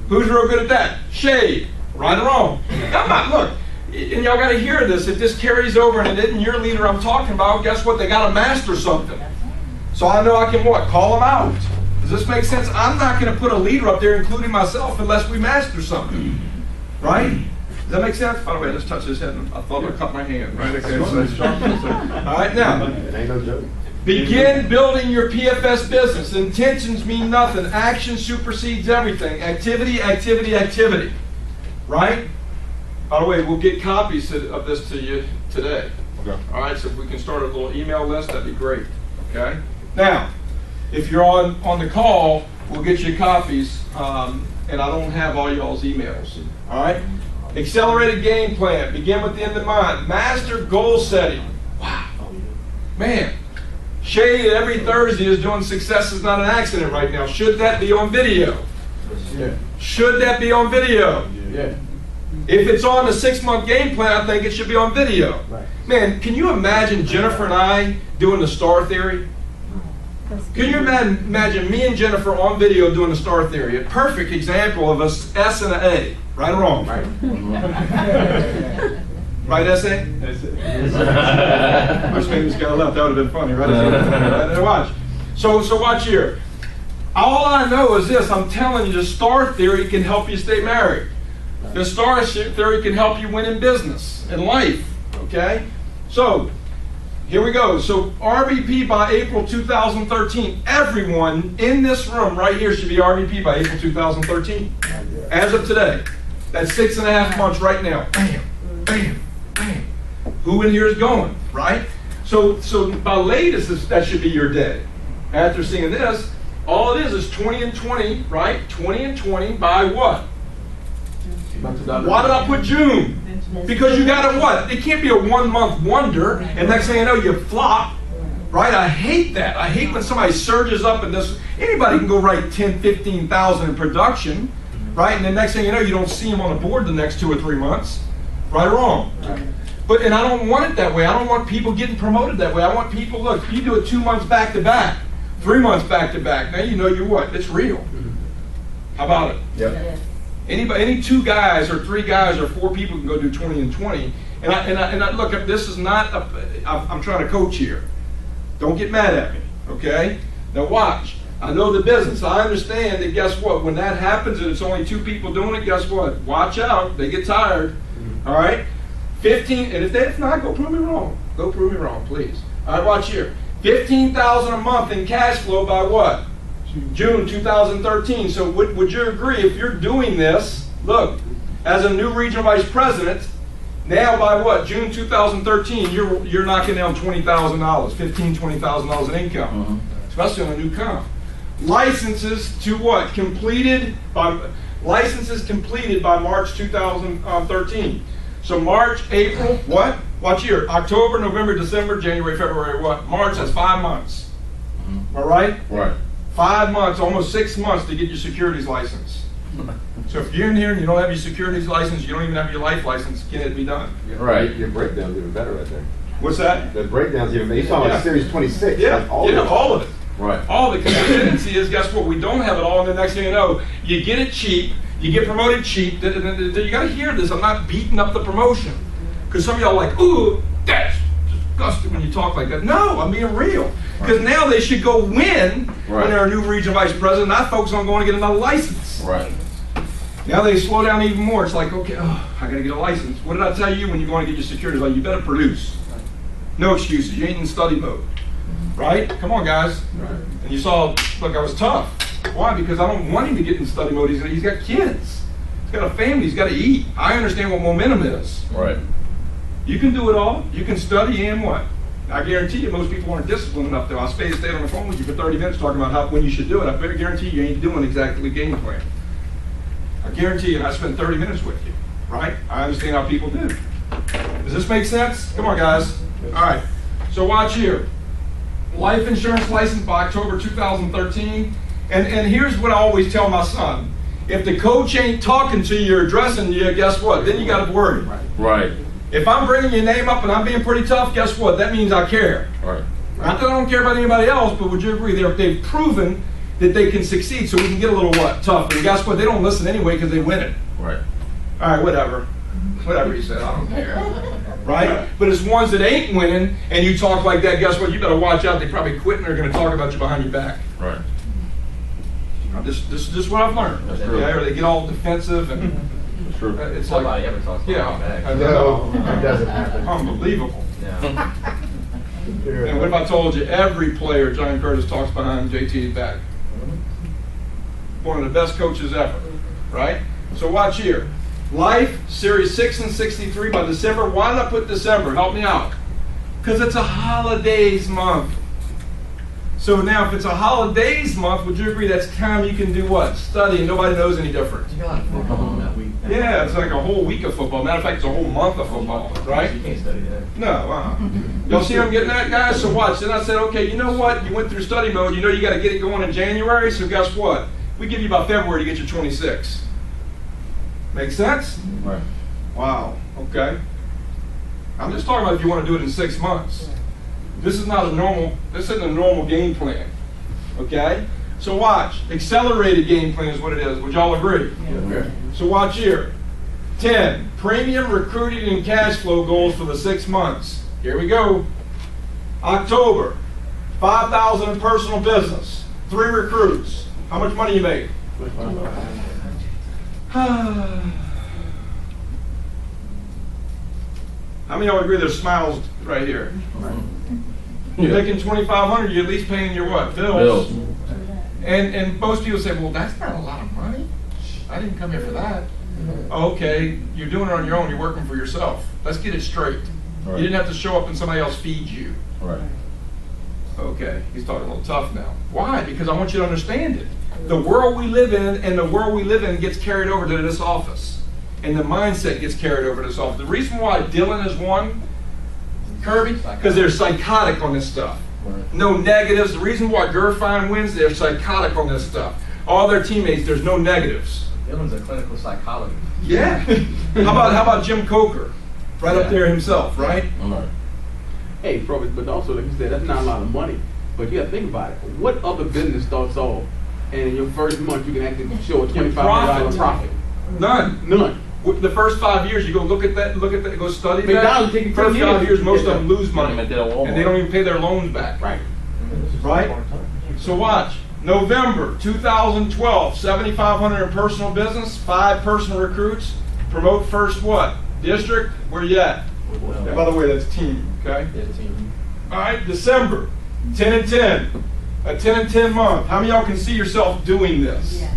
Who's real good at that? Shade. Right or wrong? I'm not, look, and y'all got to hear this. If this carries over and it isn't your leader I'm talking about, guess what? They got to master something. So I know I can what? Call them out. Does this make sense? I'm not going to put a leader up there, including myself, unless we master something. Right? Does that make sense? By the way, I just touched his head and I thought I cut my hand. Right? Okay, so it's sharp. All right, now. It ain't no joke. Begin building your PFS business. Intentions mean nothing. Action supersedes everything. Activity, activity, activity. Right? By the way, we'll get copies of this to you today. Okay. All right, so if we can start a little email list, that'd be great. Okay? Now, if you're on the call, we'll get you copies, and I don't have all y'all's emails. All right? Accelerated game plan. Begin with the end in mind. Master goal setting. Wow. Man. Shay every Thursday is doing Success is Not an Accident right now. Should that be on video? Yeah. Should that be on video? Yeah. If it's on the 6-month game plan, I think it should be on video. Right. Man, can you imagine Jennifer and I doing the star theory? Can you imagine me and Jennifer on video doing the star theory? A perfect example of a S and an A. Right or wrong? Right. Right, S.A.? I wish maybe this guy left. That would have been funny, right? Watch. So watch here. All I know is this. I'm telling you, the star theory can help you stay married. The star theory can help you win in business, in life, okay? So, here we go. So, RVP by April 2013. Everyone in this room right here should be RVP by April 2013. As of today. That's 6.5 months right now. Bam, bam, bam. Who in here is going, right? So by latest, that should be your day. After seeing this, all it is 20 and 20, right? 20 and 20 by what? Why did I put June? Because you got to what? It can't be a 1-month wonder, and next thing you know, you flop, right? I hate that. I hate when somebody surges up in this. Anybody can go write 10, 15,000 in production, right? And the next thing you know, you don't see them on the board the next 2 or 3 months, right or wrong? And I don't want it that way. I don't want people getting promoted that way. I want people, look, you do it 2 months back to back, 3 months back to back. Now you know you're what? It's real. How about it? Yep. Any 2 guys or 3 guys or 4 people can go do 20 and 20. And I look, this is not, I'm trying to coach here. Don't get mad at me, okay? Now watch. I know the business. I understand that, guess what? When that happens and it's only 2 people doing it, guess what? Watch out. They get tired. All right? 15, and if not, go prove me wrong. Go prove me wrong, please. All right, watch here. $15,000 a month in cash flow by what? June 2013. So would you agree, if you're doing this, look, as a new regional vice president, now by what? June 2013, you're knocking down $20,000, $15,000, $20,000 in income, especially on a new comp. Licenses to what? Licenses completed by March 2013. So March, April, what? Watch here. October, November, December, January, February, what? March, that's 5 months. All right? Right. 5 months, almost 6 months to get your securities license. So if you're in here and you don't have your securities license, you don't even have your life license, can it be done? Right. Your breakdown's even better right there. What's that? The breakdown's even better. You saw like Series 26. Yeah, Like all of it. Right. All of it. Because the tendency is, guess what? We don't have it all, and the next thing you know, you get it cheap, you get promoted cheap. You got to hear this. I'm not beating up the promotion. Because some of y'all are like, ooh, that's disgusting when you talk like that. No, I'm being real. Because now they should go win when they're a new regional vice president, not focus on going to get another license. Right. Now they slow down even more. It's like, okay, I got to get a license. What did I tell you when you're going to get your securities? Like, you better produce. No excuses. You ain't in study mode. Right? Come on, guys. Right. And you saw, look, I was tough. Why? Because I don't want him to get in study mode. He's got kids. He's got a family. He's got to eat. I understand what momentum is. Right. You can do it all. You can study and what? I guarantee you most people aren't disciplined enough though. I'll stay on the phone with you for 30 minutes talking about when you should do it. I better guarantee you ain't doing exactly the game plan. I guarantee you, and I spent 30 minutes with you, right? I understand how people do. Does this make sense? Come on, guys. All right. So watch here. Life insurance license by October 2013. And here's what I always tell my son. If the coach ain't talking to you or addressing you, guess what? Then you got to worry. Right. If I'm bringing your name up and I'm being pretty tough, guess what? That means I care. Right. Not that I don't care about anybody else, but would you agree? They've proven that they can succeed so we can get a little what? Tough. And guess what? They don't listen anyway because they win it. Right. All right, whatever. Whatever he said, I don't care. Right? But it's ones that ain't winning and you talk like that, guess what? You better watch out. They probably quit and they're going to talk about you behind your back. Right. This is what I've learned. Okay? Or they get all defensive and That's true. it's Nobody like, ever talks about yeah, back. I No, know. it doesn't happen. Unbelievable. Yeah. And what if I told you every player, John Curtis, talks behind JT's back? One of the best coaches ever, right? So watch here. Life, Series 6 and 63 by December. Why did I put December? Help me out. Because it's a holidays month. So now if it's a holidays month, would you agree that's time you can do what? Study and nobody knows any different. You got a lot of football on that week. Yeah, it's like a whole week of football. Matter of fact, it's a whole month of football, right? You can't study that. No, y'all see what I'm getting at, guys? So watch. Then I said, okay, you know what? You went through study mode. You know you got to get it going in January. So guess what? We give you about February to get your 26. Make sense? Right. Wow. Okay. I'm just talking about if you want to do it in 6 months. This is not a normal. This isn't a normal game plan. Okay. So watch. Accelerated game plan is what it is. Would y'all agree? Okay. So watch here. 10, premium recruiting and cash flow goals for the 6 months. Here we go. October, 5,000 in personal business, 3 recruits. How much money you made? How many of y'all agree there's smiles right here? You're making 2,500, you're at least paying your what? Bills. And most people say, well, that's not a lot of money. I didn't come here for that. Okay, you're doing it on your own. You're working for yourself. Let's get it straight. Right. You didn't have to show up and somebody else feed you. Right. Okay, he's talking a little tough now. Why? Because I want you to understand it. The world we live in and the world we live in gets carried over to this office. And the mindset gets carried over to this office. The reason why Dylan is one, Kirby, because they're psychotic on this stuff. Right. No negatives. The reason why Gerfine wins, they're psychotic on this stuff. All their teammates, there's no negatives. Dylan's a clinical psychologist. Yeah. How about Jim Coker? Right up there himself, right? All right. Hey, but also, like you said, that's not a lot of money. But you got to think about it. What other business starts off, and in your first month, you can actually show a $2,500 profit? None. None. The first 5 years, you go look at that, go study that. McDonald's taking First 10 5 years. years, most of them lose money. They don't want And they don't even pay their loans back. Right. Right? So watch. November 2012, 7,500 in personal business, 5 personal recruits. Promote first what? District? Where you at? And by the way, that's team, okay? All right, December, 10 and 10. A 10 and 10 month. How many of y'all can see yourself doing this? Yes.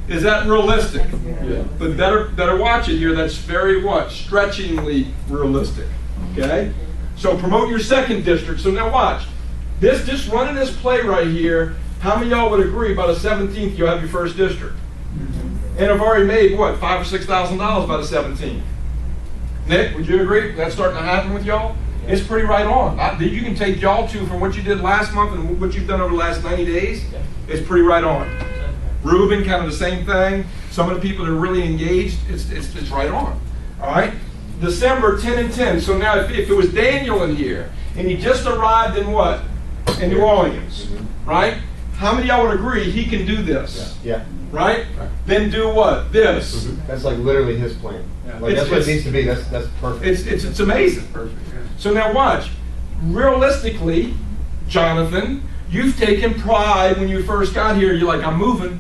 Is that realistic? Yeah. But better watch it here. That's very what? Stretchingly realistic. Okay? So promote your second district. So now watch. Just running this play right here, how many of y'all would agree by the 17th you'll have your first district? And have already made what, $5,000 or $6,000 by the 17th? Nick, would you agree? That's starting to happen with y'all? It's pretty right on. You can take y'all two from what you did last month and what you've done over the last 90 days. It's pretty right on. Ruben, kind of the same thing. Some of the people that are really engaged, it's right on. All right? December 10 and 10. So now if it was Daniel in here, and he just arrived in what? In New Orleans, right? How many of y'all would agree he can do this? Yeah. Right? Then do what? This. That's like literally his plan. Like It's- that's what it it's- needs to be. That's perfect. It's amazing. So now watch. Realistically, Jonathan, you've taken pride when you first got here. You're like, I'm moving.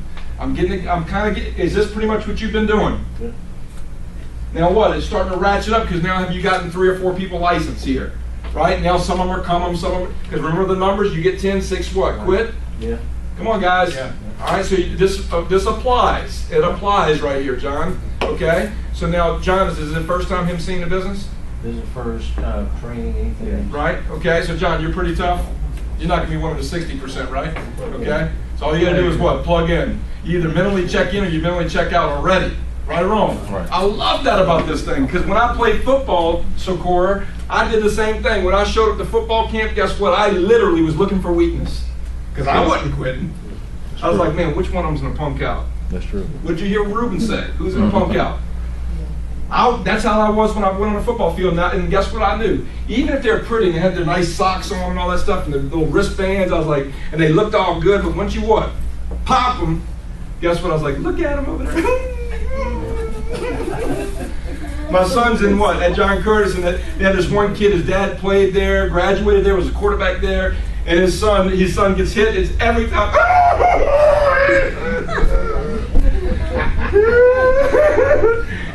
Is this pretty much what you've been doing? Yeah. Now what? It's starting to ratchet up because now have you gotten 3 or 4 people licensed here? Right? Now some of them are coming, some of them, because remember the numbers, you get 10, 6 what? Quit? Yeah. Come on, guys. Yeah. All right, so this applies. It applies right here, John. Okay? So now, John, is this the first time him seeing the business? This is the first training, anything. Right? Okay, so John, you're pretty tough. You're not going to be one of the 60%, right? Okay? So all you got to do is what? Plug in. You either mentally check in or you mentally check out already. Right or wrong? Right. I love that about this thing, because when I played football, Socorro, I did the same thing. When I showed up to football camp, guess what? I literally was looking for weakness, because I wasn't quitting. I was like, man, which one of them's going to punk out? That's true. What'd you hear Ruben say? Who's going to punk out? That's how I was when I went on the football field, and guess what I knew? Even if they're pretty and they had their nice socks on and all that stuff and their little wristbands, I was like, and they looked all good, but once you what? pop them. Guess what? I was like, look at him over there. My son's in what? At John Curtis, and they had this one kid, his dad played there, graduated there, was a quarterback there, and his son gets hit, it's every time.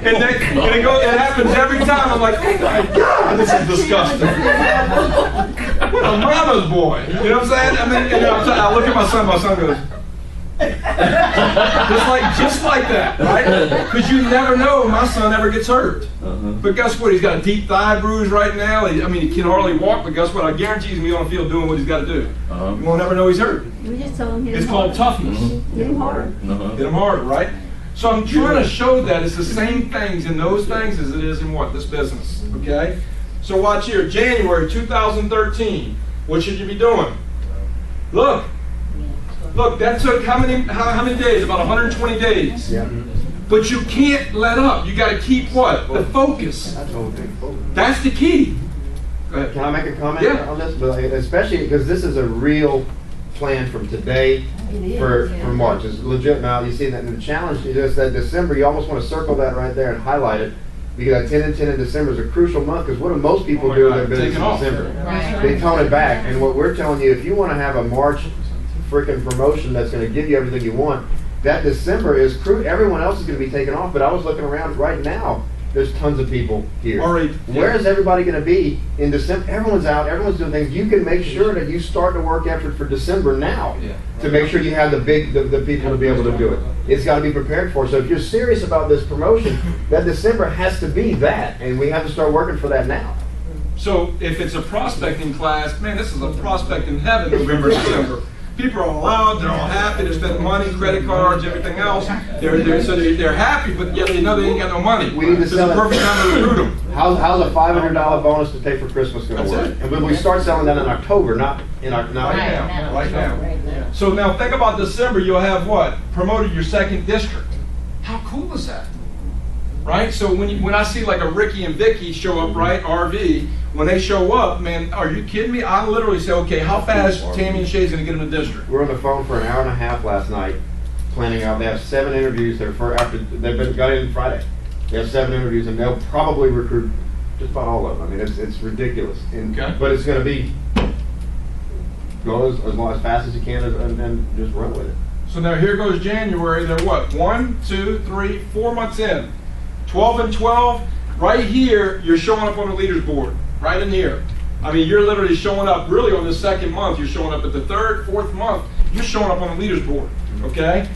And it happens every time. I'm like, oh my God, this is disgusting. What a mama's boy. You know what I'm saying? I mean, I look at my son goes, just like that, right? Because you never know when my son ever gets hurt. But guess what? He's got a deep thigh bruise right now. He can hardly walk, but guess what? I guarantee he's going to be on the field doing what he's got to do. You won't ever know he's hurt. We just told him It's called toughness. Hit him harder. Hit him harder, right? So I'm trying to show that it's the same things in those things as it is in what? This business, okay? So watch here, January 2013. What should you be doing? Look, that took how many days? About 120 days. Yeah. But you can't let up. You got to keep what? The focus. That's the whole thing. That's the key. Go ahead. Can I make a comment Yeah. on this? But especially because this is a real plan from today for March. It's legit now. You see that in the challenge is that December, you almost want to circle that right there and highlight it. Because 10 and 10 in December is a crucial month, because what do most people do in their business in December? Right. They tone it back. And what we're telling you, if you want to have a March freaking promotion that's going to give you everything you want, that December is crucial. Everyone else is going to be taken off, but I was looking around right now. There's tons of people here. All right. Where is everybody going to be in December? Everyone's out. Everyone's doing things. You can make sure that you start the work effort for December now to make sure you have the people to be able to do it. It's got to be prepared for. So if you're serious about this promotion, that December has to be that, and we have to start working for that now. So if it's a prospecting class, man, this is a prospect in heaven, November, December. People are all out, they're all happy, they're spending money, credit cards, everything else. They're happy, but yet they know they ain't got no money. We need to It's sell the it. perfect time to recruit them. How's a $500 bonus to pay for Christmas going to That's work? it. And when we start selling that in October, not in Right October. now, right now. Right now. So now think about December, you'll have what? Promoted your second district. How cool is that? Right? So when I see like a Ricky and Vicky show up, right, RV, when they show up, man, are you kidding me? I literally say, okay, how fast Tammy and Shay's going to get in the district? We're on the phone for an hour and a half last night, planning out. They have 7 interviews. After they've got in Friday. They have 7 interviews, and they'll probably recruit just about all of them. I mean, it's ridiculous. Okay. But it's going to be go as fast as you can and just run with it. So now here goes January. They're what? 1, 2, 3, 4 months in. 12 and 12. Right here, you're showing up on the leaders board. Right in here. I mean, you're literally showing up really on the second month. You're showing up at the third, fourth month. You're showing up on the leaders board. Okay?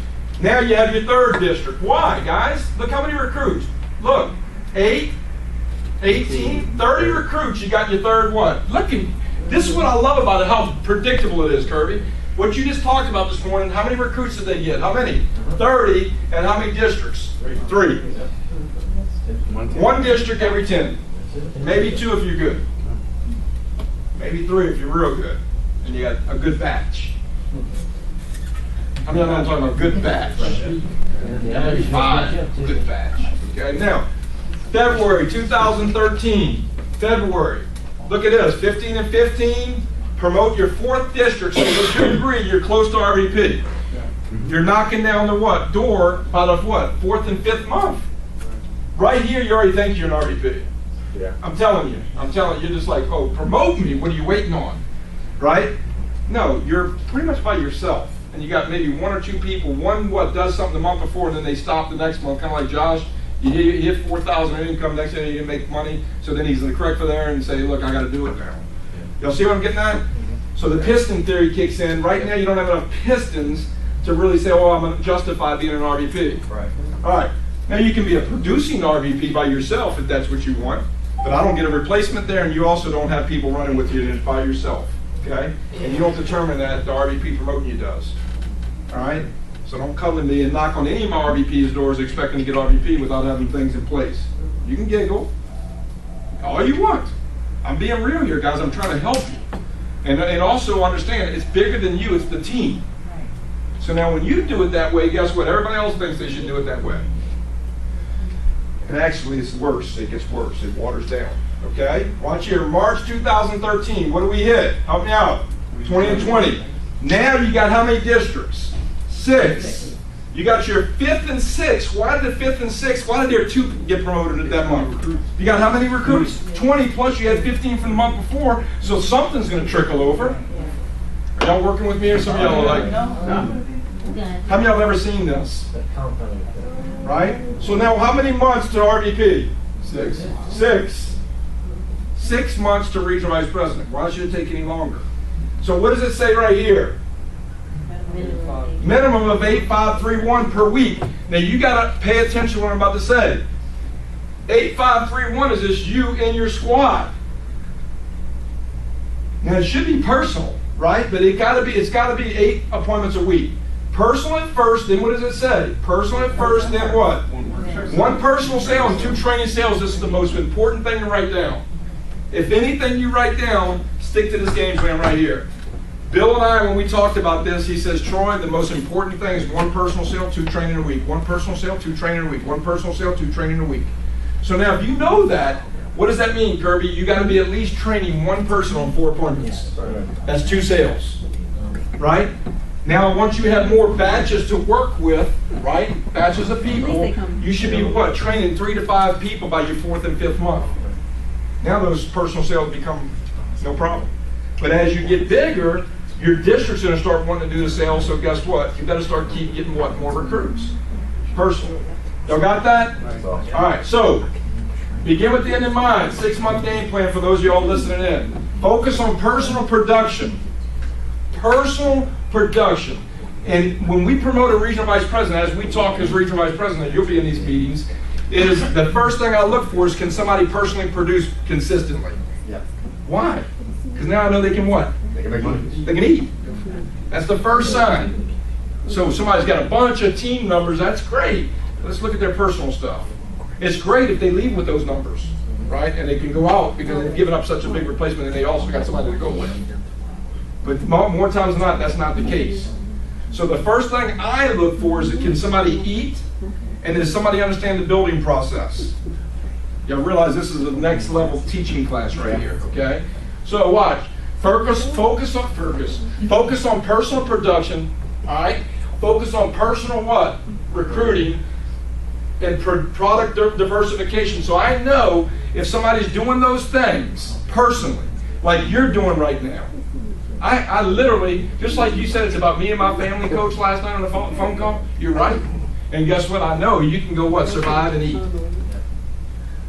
Now you have your third district. Why, guys? Look how many recruits. Look, 8, 18, 30 recruits. You got your third one. Look, this is what I love about it, how predictable it is, Kirby. What you just talked about this morning, how many recruits did they get? How many? 30, and how many districts? 3. One district every 10. Maybe 2 if you're good. Maybe 3 if you're real good. And you got a good batch. I mean, I'm not talking about good batch. Maybe 5 good batch. Okay, now, February 2013. February. Look at this, 15 and 15. Promote your 4th district, so to a degree, you're close to RVP. You're knocking down the what? Door by the what? 4th and 5th month. Right here, you already think you're an RVP. Yeah. I'm telling you, you're just like, oh, promote me, what are you waiting on? Right? No, you're pretty much by yourself. And you got maybe 1 or 2 people, one does something the month before, and then they stop the next month, kind of like Josh. You hit 4,000 in income, next day you didn't make money, so then he's in the correct for there and say, look, I got to do it now. Y'all see what I'm getting at? So the piston theory kicks in. Right now you don't have enough pistons to really say, oh, I'm going to justify being an RVP. Right. All right. Now you can be a producing RVP by yourself if that's what you want, but I don't get a replacement there, and you also don't have people running with you by yourself, okay? And you don't determine that, the RVP promoting you does, all right? So don't come to me and knock on any of my RVP's doors expecting to get RVP without having things in place. You can giggle all you want. I'm being real here, guys. I'm trying to help you. And also understand, it's bigger than you, it's the team. So now when you do it that way, guess what? Everybody else thinks they should do it that way. And actually, it's worse. It gets worse. It waters down. Okay? Watch here. March 2013. What do we hit? Help me out. 20 and 20. Now you got how many districts? 6. 6. You got your 5th and 6th. Why did the 5th and 6th, why did their 2 get promoted at that month? You got how many recruits? 20 plus you had 15 from the month before, so something's going to trickle over. Are y'all working with me or some of y'all are like, no. How many of y'all have ever seen this? Right? So now how many months to RVP? 6. 6 months to regional vice president. Why should it take any longer? So what does it say right here? Minimum of 8531 per week. Now you got to pay attention to what I'm about to say. 8531 is just you and your squad. Now it should be personal, right? But it's got to be 8 appointments a week. Personal at first, then what does it say? Personal at first, then what? 1 personal sale and 2 training sales. This is the most important thing to write down. If anything you write down, stick to this game plan right here. Bill and I, when we talked about this, he says, Troy, the most important thing is 1 personal sale, 2 training a week. 1 personal sale, 2 training a week. 1 personal sale, 2 training a week. So now if you know that, what does that mean, Kirby? You got to be at least training 1 person on 4 appointments. That's 2 sales, right? Now, once you have more batches to work with, right? Batches of people, you should be what? Training 3 to 5 people by your 4th and 5th month. Now those personal sales become no problem. But as you get bigger, your district's going to start wanting to do the sales, so guess what? You better start keep getting what? More recruits. Personal. Y'all got that? All right, so begin with the end in mind. 6-month game plan for those of y'all listening in. Focus on personal production. Personal production. And when we promote a regional vice president, as we talk as regional vice president, you'll be in these meetings, is the first thing I look for is can somebody personally produce consistently? Yeah. Why? Because now I know they can what? They can make money. They can eat. That's the first sign. So if somebody's got a bunch of team numbers, that's great. Let's look at their personal stuff. It's great if they leave with those numbers, right? And they can go out because they've given up such a big replacement and they also got somebody to go with. But more times than not, that's not the case. So the first thing I look for is can somebody eat, and does somebody understand the building process? You realize this is the next level teaching class right here, okay? So watch. Focus on personal production, all right? Focus on personal what? Recruiting and product diversification. So I know if somebody's doing those things personally, like you're doing right now. I literally, just like you said, it's about me and my family, Coach, last night on the phone call. You're right. And guess what? I know you can go what? Survive and eat.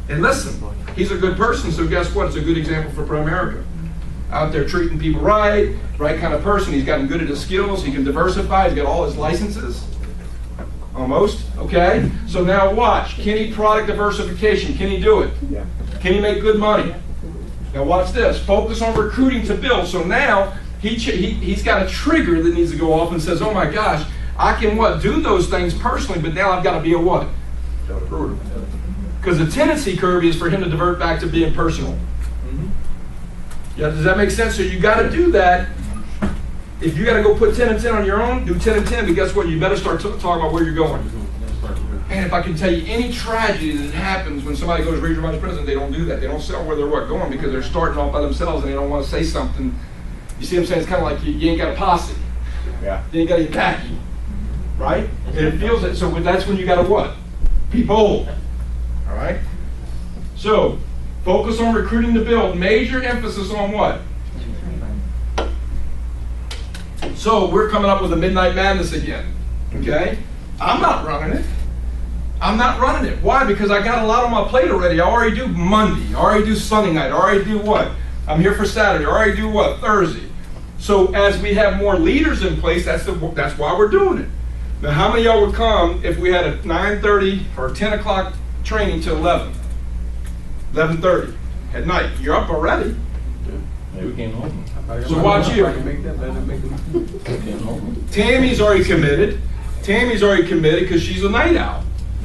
And listen, he's a good person, so guess what? It's a good example for Pro-America. Out there treating people right kind of person. He's gotten good at his skills. He can diversify. He's got all his licenses. Almost, okay? So now watch. Can he product diversification? Can he do it? Yeah. Can he make good money? Now watch this. Focus on recruiting to build. So now he's got a trigger that needs to go off and says, oh my gosh, I can what? Do those things personally, but now I've got to be a what? Recruiter. Because the tendency, Kirby, is for him to divert back to being personal. Yeah, does that make sense? So you got to do that. If you got to go put 10 and 10 on your own, do 10 and 10, but guess what? You better start talking about where you're going. And if I can tell you any tragedy that happens when somebody goes regional vice president, they don't do that. They don't sell where they're going because they're starting off by themselves and they don't want to say something. You see what I'm saying? It's kind of like you ain't got a posse. Yeah. You ain't got any backing. Right? And it feels it. So that's when you got to what? Be bold. All right? So, focus on recruiting to build. Major emphasis on what? So, we're coming up with a Midnight Madness again. Okay? I'm not running it. I'm not running it. Why? Because I got a lot on my plate already. I already do Monday. I already do Sunday night. I already do what? I'm here for Saturday. I already do what? Thursday. So, as we have more leaders in place, that's why we're doing it. Now, how many of y'all would come if we had a 9:30 or 10 o'clock training till 11:30 at night? You're up already. Yeah, we came home. So watch here. Tammy's already committed. Tammy's already committed because she's a night owl,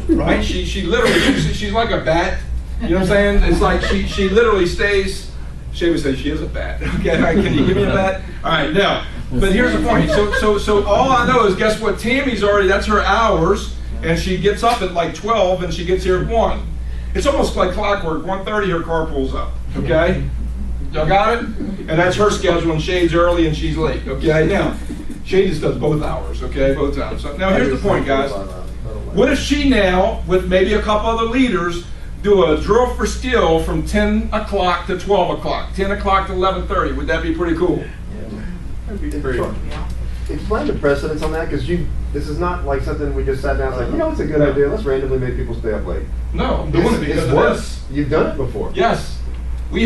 right? She literally, she's like a bat. You know what I'm saying? It's like she literally stays. Shay would say she is a bat. Okay, all right, can you give me a bat? All right, now, but here's the point. So all I know is, guess what? Tammy's already, that's her hours, and she gets up at like 12 and she gets here at 1. It's almost like clockwork. 1:30 her car pulls up, okay? Y'all got it? And that's her schedule, and Shay's early and she's late, okay? Now, She just does both hours, okay, both times. So now here's the point, guys. What if she now, with maybe a couple other leaders, do a drill for skill from 10 o'clock to 12 o'clock, 10 o'clock to 11:30? Would that be pretty cool? That'd be great. Explain the precedence on that, because this is not like something we just sat down and said, you know, it's a good idea, let's randomly make people stay up late. No, I'm doing it because It's of worked. this. You've done it before. Yes. We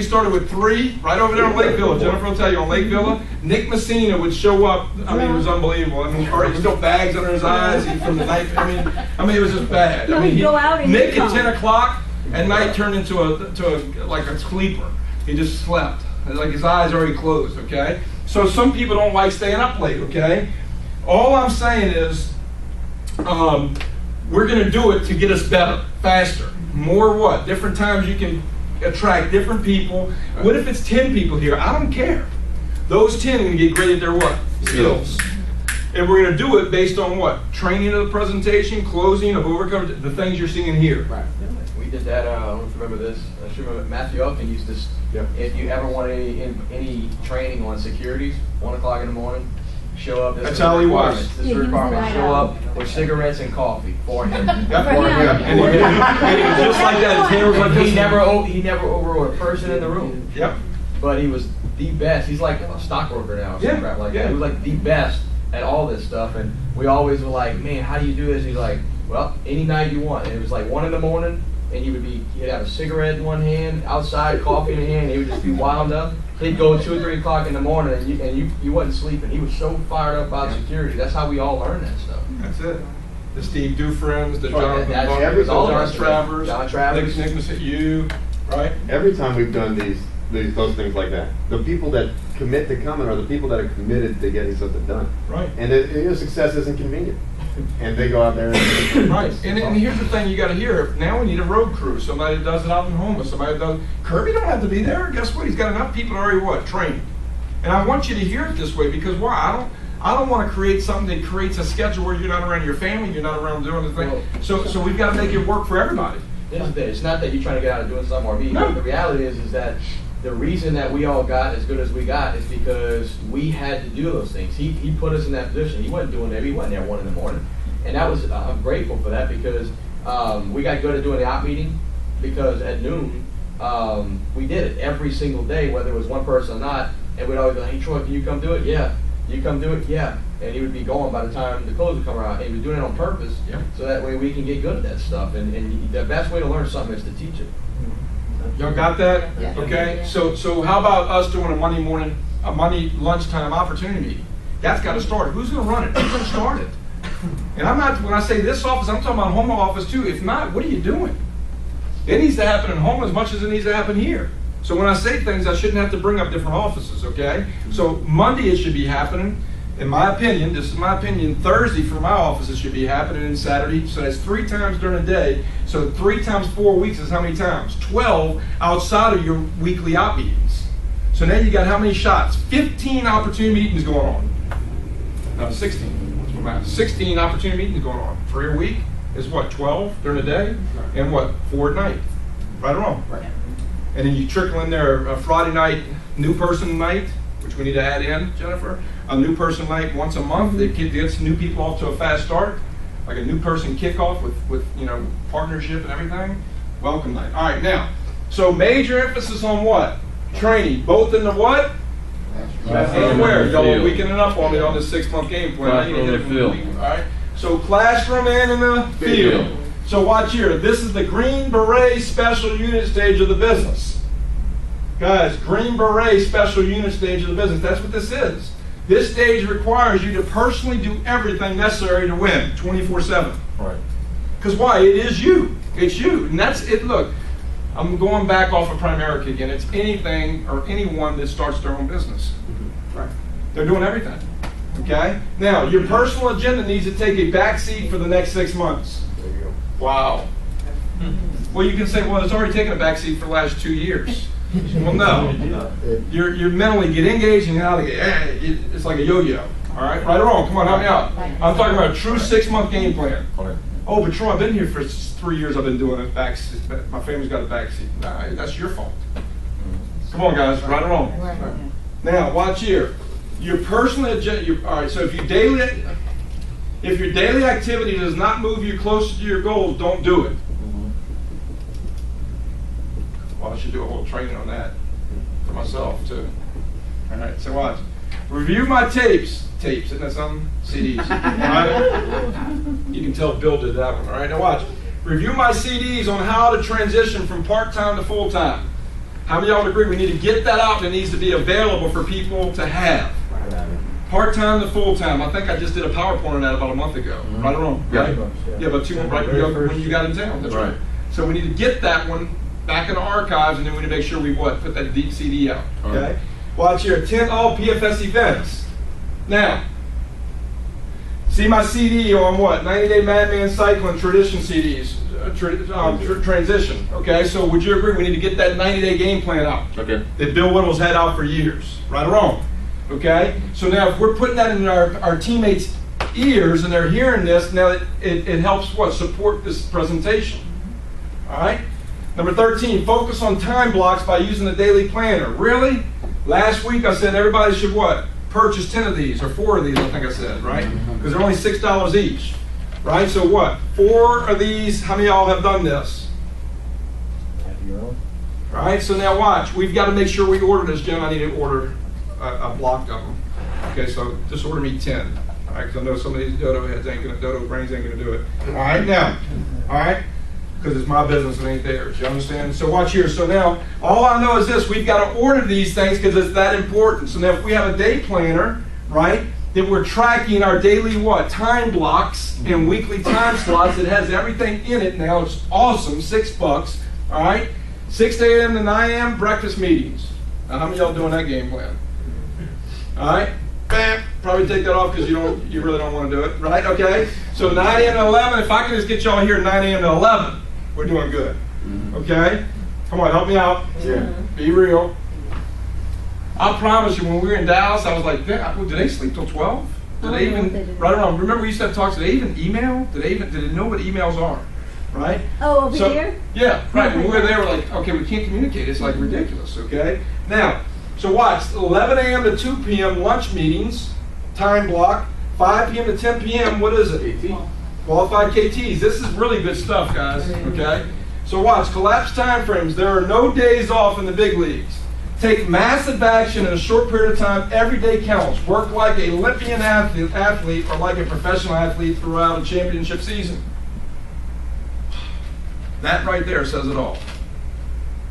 started with 3 right over there on Lake Villa. Jennifer will tell you on Lake Villa. Nick Messina would show up. I mean, it was unbelievable. I mean, already still bags under his eyes from the night. I mean, it was just bad. I mean, he'd go out and Nick he'd at come. 10 o'clock at night turned into like a sleeper. He just slept. Like his eyes already closed, okay? So some people don't like staying up late, okay? All I'm saying is, we're gonna do it to get us better, faster. More what? Different times you can attract different people. What if it's 10 people here? I don't care. Those 10 are gonna get great at their what? Skills. And we're gonna do it based on what? Training of the presentation, closing of overcoming the things you're seeing here. Right. We did that, I don't know if you remember this. I should remember Matthew Elkin used to, Yep. if you ever want any training on securities, 1 o'clock in the morning, show up. This That's is the how he was. requirements. This is Yeah, the he was requirement. right Show out. up with cigarettes and coffee for him. Yep. For him. And he was just like that. His hair was like this. He never overrode a person in the room. Yep. But he was the best. He's like a stockbroker now or Yeah, some crap like yeah. that. He was like the best at all this stuff. And we always were like, man, how do you do this? He's like, well, any night you want. And it was like 1 in the morning, and he'd have a cigarette in one hand, outside, coffee in hand, and he would just be wound up. He'd go 2 or 3 o'clock in the morning, and you wasn't sleeping. He was so fired up about security. That's how we all learned that stuff. That's it. The Steve Dufresnes, the Right, Jonathan that's- Buck, every- the all John of us, Travers, John Travers. Nick Nicholas, you, right? Every time we've done those things like that, the people that commit to coming are the people that are committed to getting something done. Right. And success isn't convenient. And they go out there and Right, and here's the thing you got to hear. Now we need a road crew. Somebody that does it out in Houma. Somebody that does. Kirby don't have to be there. Guess what? He's got enough people already trained. And I want you to hear it this way because why? I don't want to create something that creates a schedule where you're not around your family, you're not around doing the thing. So we've got to make it work for everybody. It's not that you're trying to get out of doing something or be. No. The reality is that the reason that we all got as good as we got is because we had to do those things. He put us in that position. He wasn't doing it. He wasn't there 1 in the morning. And that was, I'm grateful for that because we got good at doing the op meeting because at noon, we did it every single day, whether it was one person or not. And we'd always go, hey Troy, can you come do it? Yeah. You come do it? Yeah. And he would be going by the time the clothes would come around. And he was doing it on purpose, Yeah. so that way we can get good at that stuff. And the best way to learn something is to teach it. Y'all got that? Yeah. Okay. Yeah. So how about us doing a Monday lunchtime opportunity meeting? That's got to start. Who's going to run it? Who's going to start it? And I'm not, when I say this office, I'm talking about home office too. If not, what are you doing? It needs to happen in home as much as it needs to happen here. So when I say things, I shouldn't have to bring up different offices, okay? So Monday it should be happening, in my opinion, this is my opinion, Thursday for my office it should be happening, and Saturday. So that's 3 times during the day. So 3 times 4 weeks is how many times? 12 outside of your weekly op meetings. So now you got how many shots? 15 opportunity meetings going on. No, 16. What's my math? 16 opportunity meetings going on. 3 a week is what? 12 during the day, and what? 4 at night. Right or wrong? Right. And then you trickle in there a Friday night new person night, which we need to add in, Jennifer. A new person night once a month. It gets new people off to a fast start, like a new person kickoff with partnership and everything. Welcome night. All right, now, so major emphasis on what? Training, both in the what? And where? Y'all are weakening up on me on this 6-month game plan. I need to hit it from the week. All right. So classroom and in the field. So watch here. This is the Green Beret Special Unit stage of the business. Guys, Green Beret Special Unit stage of the business. That's what this is. This stage requires you to personally do everything necessary to win 24/7. Right. Because why? It is you. It's you. And that's it. Look, I'm going back off of Primerica again. It's anything or anyone that starts their own business. Right. They're doing everything. Okay? Now, your personal agenda needs to take a back seat for the next 6 months. There you go. Wow. Well, you can say, well, it's already taken a back seat for the last 2 years. Well, no. You're mentally get engaged and out of it's like a yo-yo. All right? Right or wrong? Come on, help me out. I'm talking about a true 6-month game plan. Right. Oh, but Troy, I've been here for 3 years. I've been doing a back seat. My family's got a back seat. Nah, that's your fault. Come on, guys. Right or wrong? Right. Now, watch here. Your personal agenda. All right. So if your daily activity does not move you closer to your goals, don't do it. Well, I should do a whole training on that for myself too. All right. So watch. Review my tapes. Tapes, isn't that something? CDs. All right. You can tell Bill did that one. All right. Now watch. Review my CDs on how to transition from part-time to full-time. How many of y'all agree we need to get that out and it needs to be available for people to have? Part-time to full-time. I think I just did a PowerPoint on that about a month ago. Right or wrong? Right? Yeah, about 2 months right when you got in town. That's right. So we need to get that one back in the archives, and then we need to make sure we put that deep CD out. Okay? Watch here. Attend all PFS events. Now, see my CD on what? 90-Day Madman Cycling Tradition CDs. Transition. Okay, so would you agree we need to get that 90-day game plan out? Okay. That Bill Whittle's had out for years. Right or wrong? Okay? So now if we're putting that in our teammates' ears and they're hearing this, now it helps what? Support this presentation. All right? Number 13, focus on time blocks by using the daily planner. Really? Last week I said everybody should what? Purchase 10 of these, or 4 of these, I think I said, right? Because they're only $6 each. Right? So what? 4 of these, how many of y'all have done this? Right? So now watch. We've got to make sure we order this, Jim. I need to order a block of them. Okay, so just order me 10. All right, because I know some of these dodo brains ain't going to do it. All right, now. All right? Because it's my business, it ain't theirs. You understand? So watch here. So now, all I know is this. We've got to order these things because it's that important. So now if we have a day planner, right, that we're tracking our daily what? Time blocks and weekly time slots. It has everything in it now. It's awesome. $6. All right? 6 a.m. to 9 a.m. breakfast meetings. Now, how many of y'all doing that game plan? All right? Bam. Probably take that off because you really don't want to do it. Right? Okay? So 9 a.m. to 11. If I can just get y'all here at 9 a.m. to 11, we're doing good. Okay? Come on, help me out. Yeah. Be real. I promise you, when we were in Dallas, I was like, do they sleep till 12? Did they even, right around, remember we used to have talks, did they even email? Did they know what emails are? Right? Oh, over here? Yeah, right. When we were there, we're like, okay, we can't communicate. It's like ridiculous, okay? Now, so watch, 11 a.m. to 2 p.m. lunch meetings, time block, 5 p.m. to 10 p.m., what is it? KT. Qualified KTs. This is really good stuff, guys, okay? So watch, collapse time frames. There are no days off in the big leagues. Take massive action in a short period of time. Every day counts. Work like an Olympian athlete or like a professional athlete throughout a championship season. That right there says it all.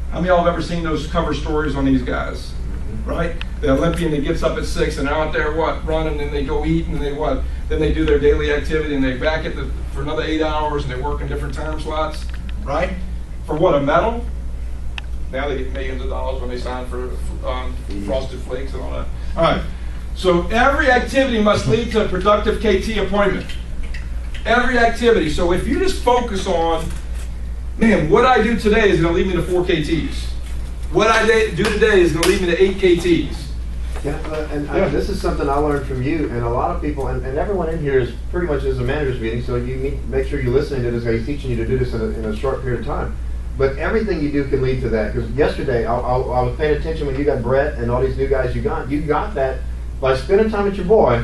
How many of y'all have ever seen those cover stories on these guys? Right? The Olympian that gets up at 6 and they're out there running, and they go eat, and then they do their daily activity, and they back at for another 8 hours, and they work in different time slots. Right? For what, a medal? Now they get millions of dollars when they sign for Frosted Flakes and all that. All right. So every activity must lead to a productive KT appointment. Every activity. So if you just focus on, man, what I do today is going to lead me to 4 KTs. What I do today is going to lead me to 8 KTs. Yeah, this is something I learned from you, and a lot of people, and everyone in here is pretty much is a manager's meeting, so you need to make sure you're listening to this guy. He's teaching you to do this in a short period of time. But everything you do can lead to that. Because yesterday, I was paying attention when you got Brett and all these new guys you got that by spending time with your boy,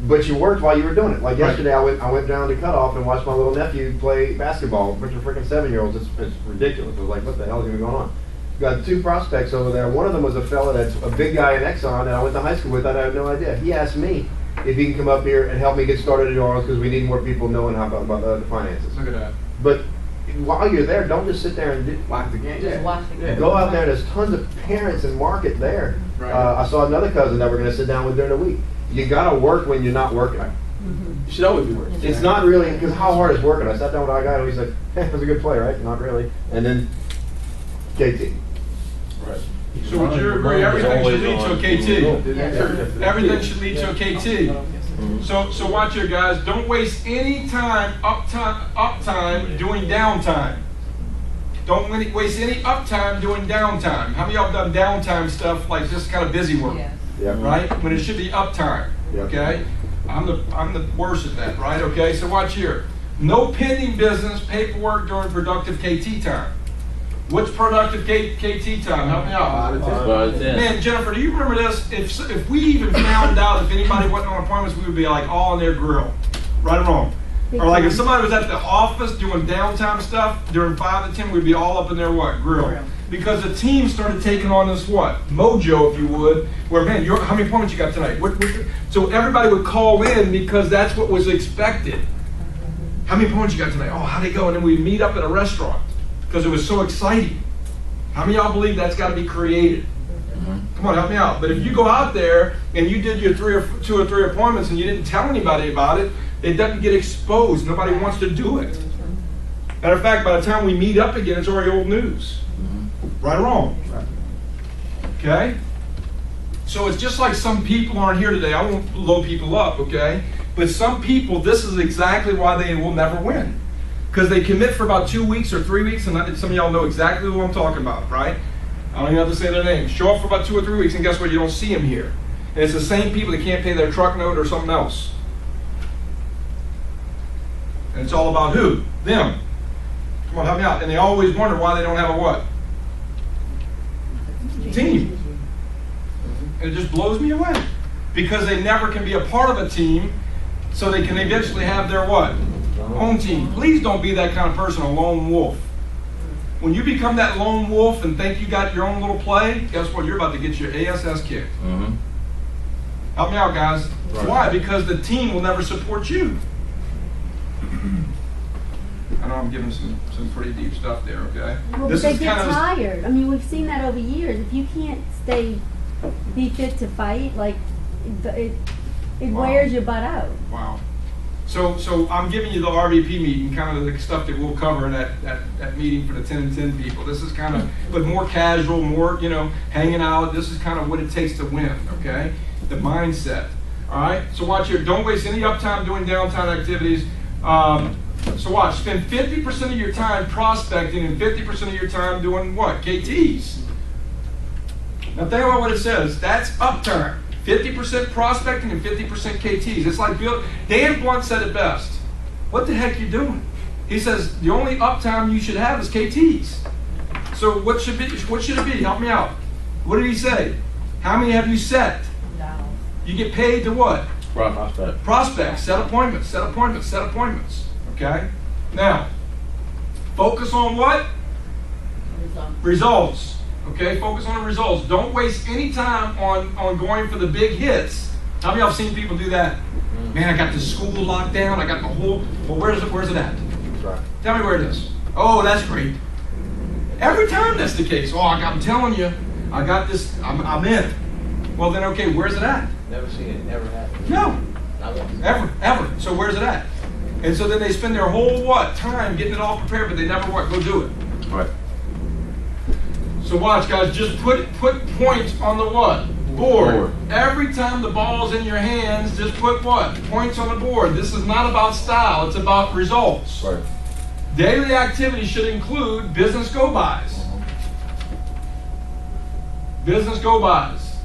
but you worked while you were doing it. Like yesterday, I went down to cutoff and watched my little nephew play basketball, a bunch of freaking 7-year-olds. It's ridiculous. I was like, what the hell is going on? Got 2 prospects over there. One of them was a fella that's a big guy in Exxon that I went to high school with. I had no idea. He asked me if he can come up here and help me get started at New Orleans because we need more people knowing how about the finances. Look at that. But while you're there, don't just sit there and Watch the game. Just watch the game. go out there. There's tons of parents and market there. Right. I saw another cousin that we're going to sit down with during the week. You got to work when you're not working. You should always be working. It's not really, because how hard is working? I sat down with our guy and he's like, it was a good play, right? Not really. And then KT. Right. So would you agree everything should lead to a KT? Everything should lead to a KT. So watch here, guys. Don't waste any time uptime doing downtime. Don't waste any uptime doing downtime. How many of y'all have done downtime stuff like just kind of busy work? Yes. Yeah. Right? When it should be uptime. Yeah. Okay? I'm the worst at that, right? Okay, so watch here. No pending business paperwork during productive KT time. What's productive KT time? Help me out. Man, Jennifer, do you remember this? If we even found out if anybody wasn't on appointments, we would be like all in their grill. Right or wrong? Or like if somebody was at the office doing downtime stuff during 5 to 10, we'd be all up in their what? Grill. Because the team started taking on this what? Mojo, if you would, where man, how many appointments you got tonight? So everybody would call in because that's what was expected. How many appointments you got tonight? Oh, how'd they go? And then we'd meet up at a restaurant because it was so exciting. How many of y'all believe that's got to be created? Come on, help me out. But if you go out there and you did your 2 or 3 appointments and you didn't tell anybody about it, it doesn't get exposed. Nobody wants to do it. Matter of fact, by the time we meet up again, it's already old news. Right or wrong? Okay? So it's just like some people aren't here today. I won't blow people up, okay? But some people, this is exactly why they will never win. Because they commit for about 2 weeks or 3 weeks, and some of y'all know exactly who I'm talking about, right? I don't even have to say their names. Show up for about 2 or 3 weeks, and guess what? You don't see them here. And it's the same people that can't pay their truck note or something else. And it's all about who? Them. Come on, help me out. And they always wonder why they don't have a what? Team. And it just blows me away. Because they never can be a part of a team, so they can eventually have their what? Own team. Please don't be that kind of person, a lone wolf. When you become that lone wolf and think you got your own little play, guess what? You're about to get your ASS kicked. Help me out, guys. Right. Why? Because the team will never support you. I know I'm giving some pretty deep stuff there, okay? Well, this they is get kind of tired. I mean, we've seen that over years. If you can't be fit to fight, like it Wow. wears your butt out. Wow. So I'm giving you the RVP meeting, kind of the stuff that we'll cover in that meeting for the 10 and 10 people. This is kind of, but more casual, more, hanging out. This is kind of what it takes to win, okay? The mindset, all right? So watch here. Don't waste any uptime doing downtime activities. So watch, spend 50% of your time prospecting and 50% of your time doing what? KTs. Now think about what it says. That's uptime. 50% prospecting and 50% KTs. It's like Dan Blunt said it best. What the heck are you doing? He says the only uptime you should have is KTs. So what should it be? Help me out. What did he say? How many have you set? No. You get paid to what? Prospect. Prospects. Set appointments. Set appointments. Set appointments. Okay? Now, focus on what? Results. Okay, focus on the results. Don't waste any time on going for the big hits. How many of y'all have seen people do that? Man, I got the school locked down. I got the whole. Well, where's it at? Right. Tell me where it is. Oh, that's great. Every time that's the case. Oh, I'm telling you, I got this. I'm in. Well, then, okay, where's it at? Never seen it. Never happened. No. Ever. So where's it at? And so then they spend their whole time getting it all prepared, but they never go do it. Right. So watch, guys, just put points on the what? Board. Every time the ball's in your hands, just put what? Points on the board. This is not about style, it's about results. Right. Daily activities should include business go-bys. Business go-bys.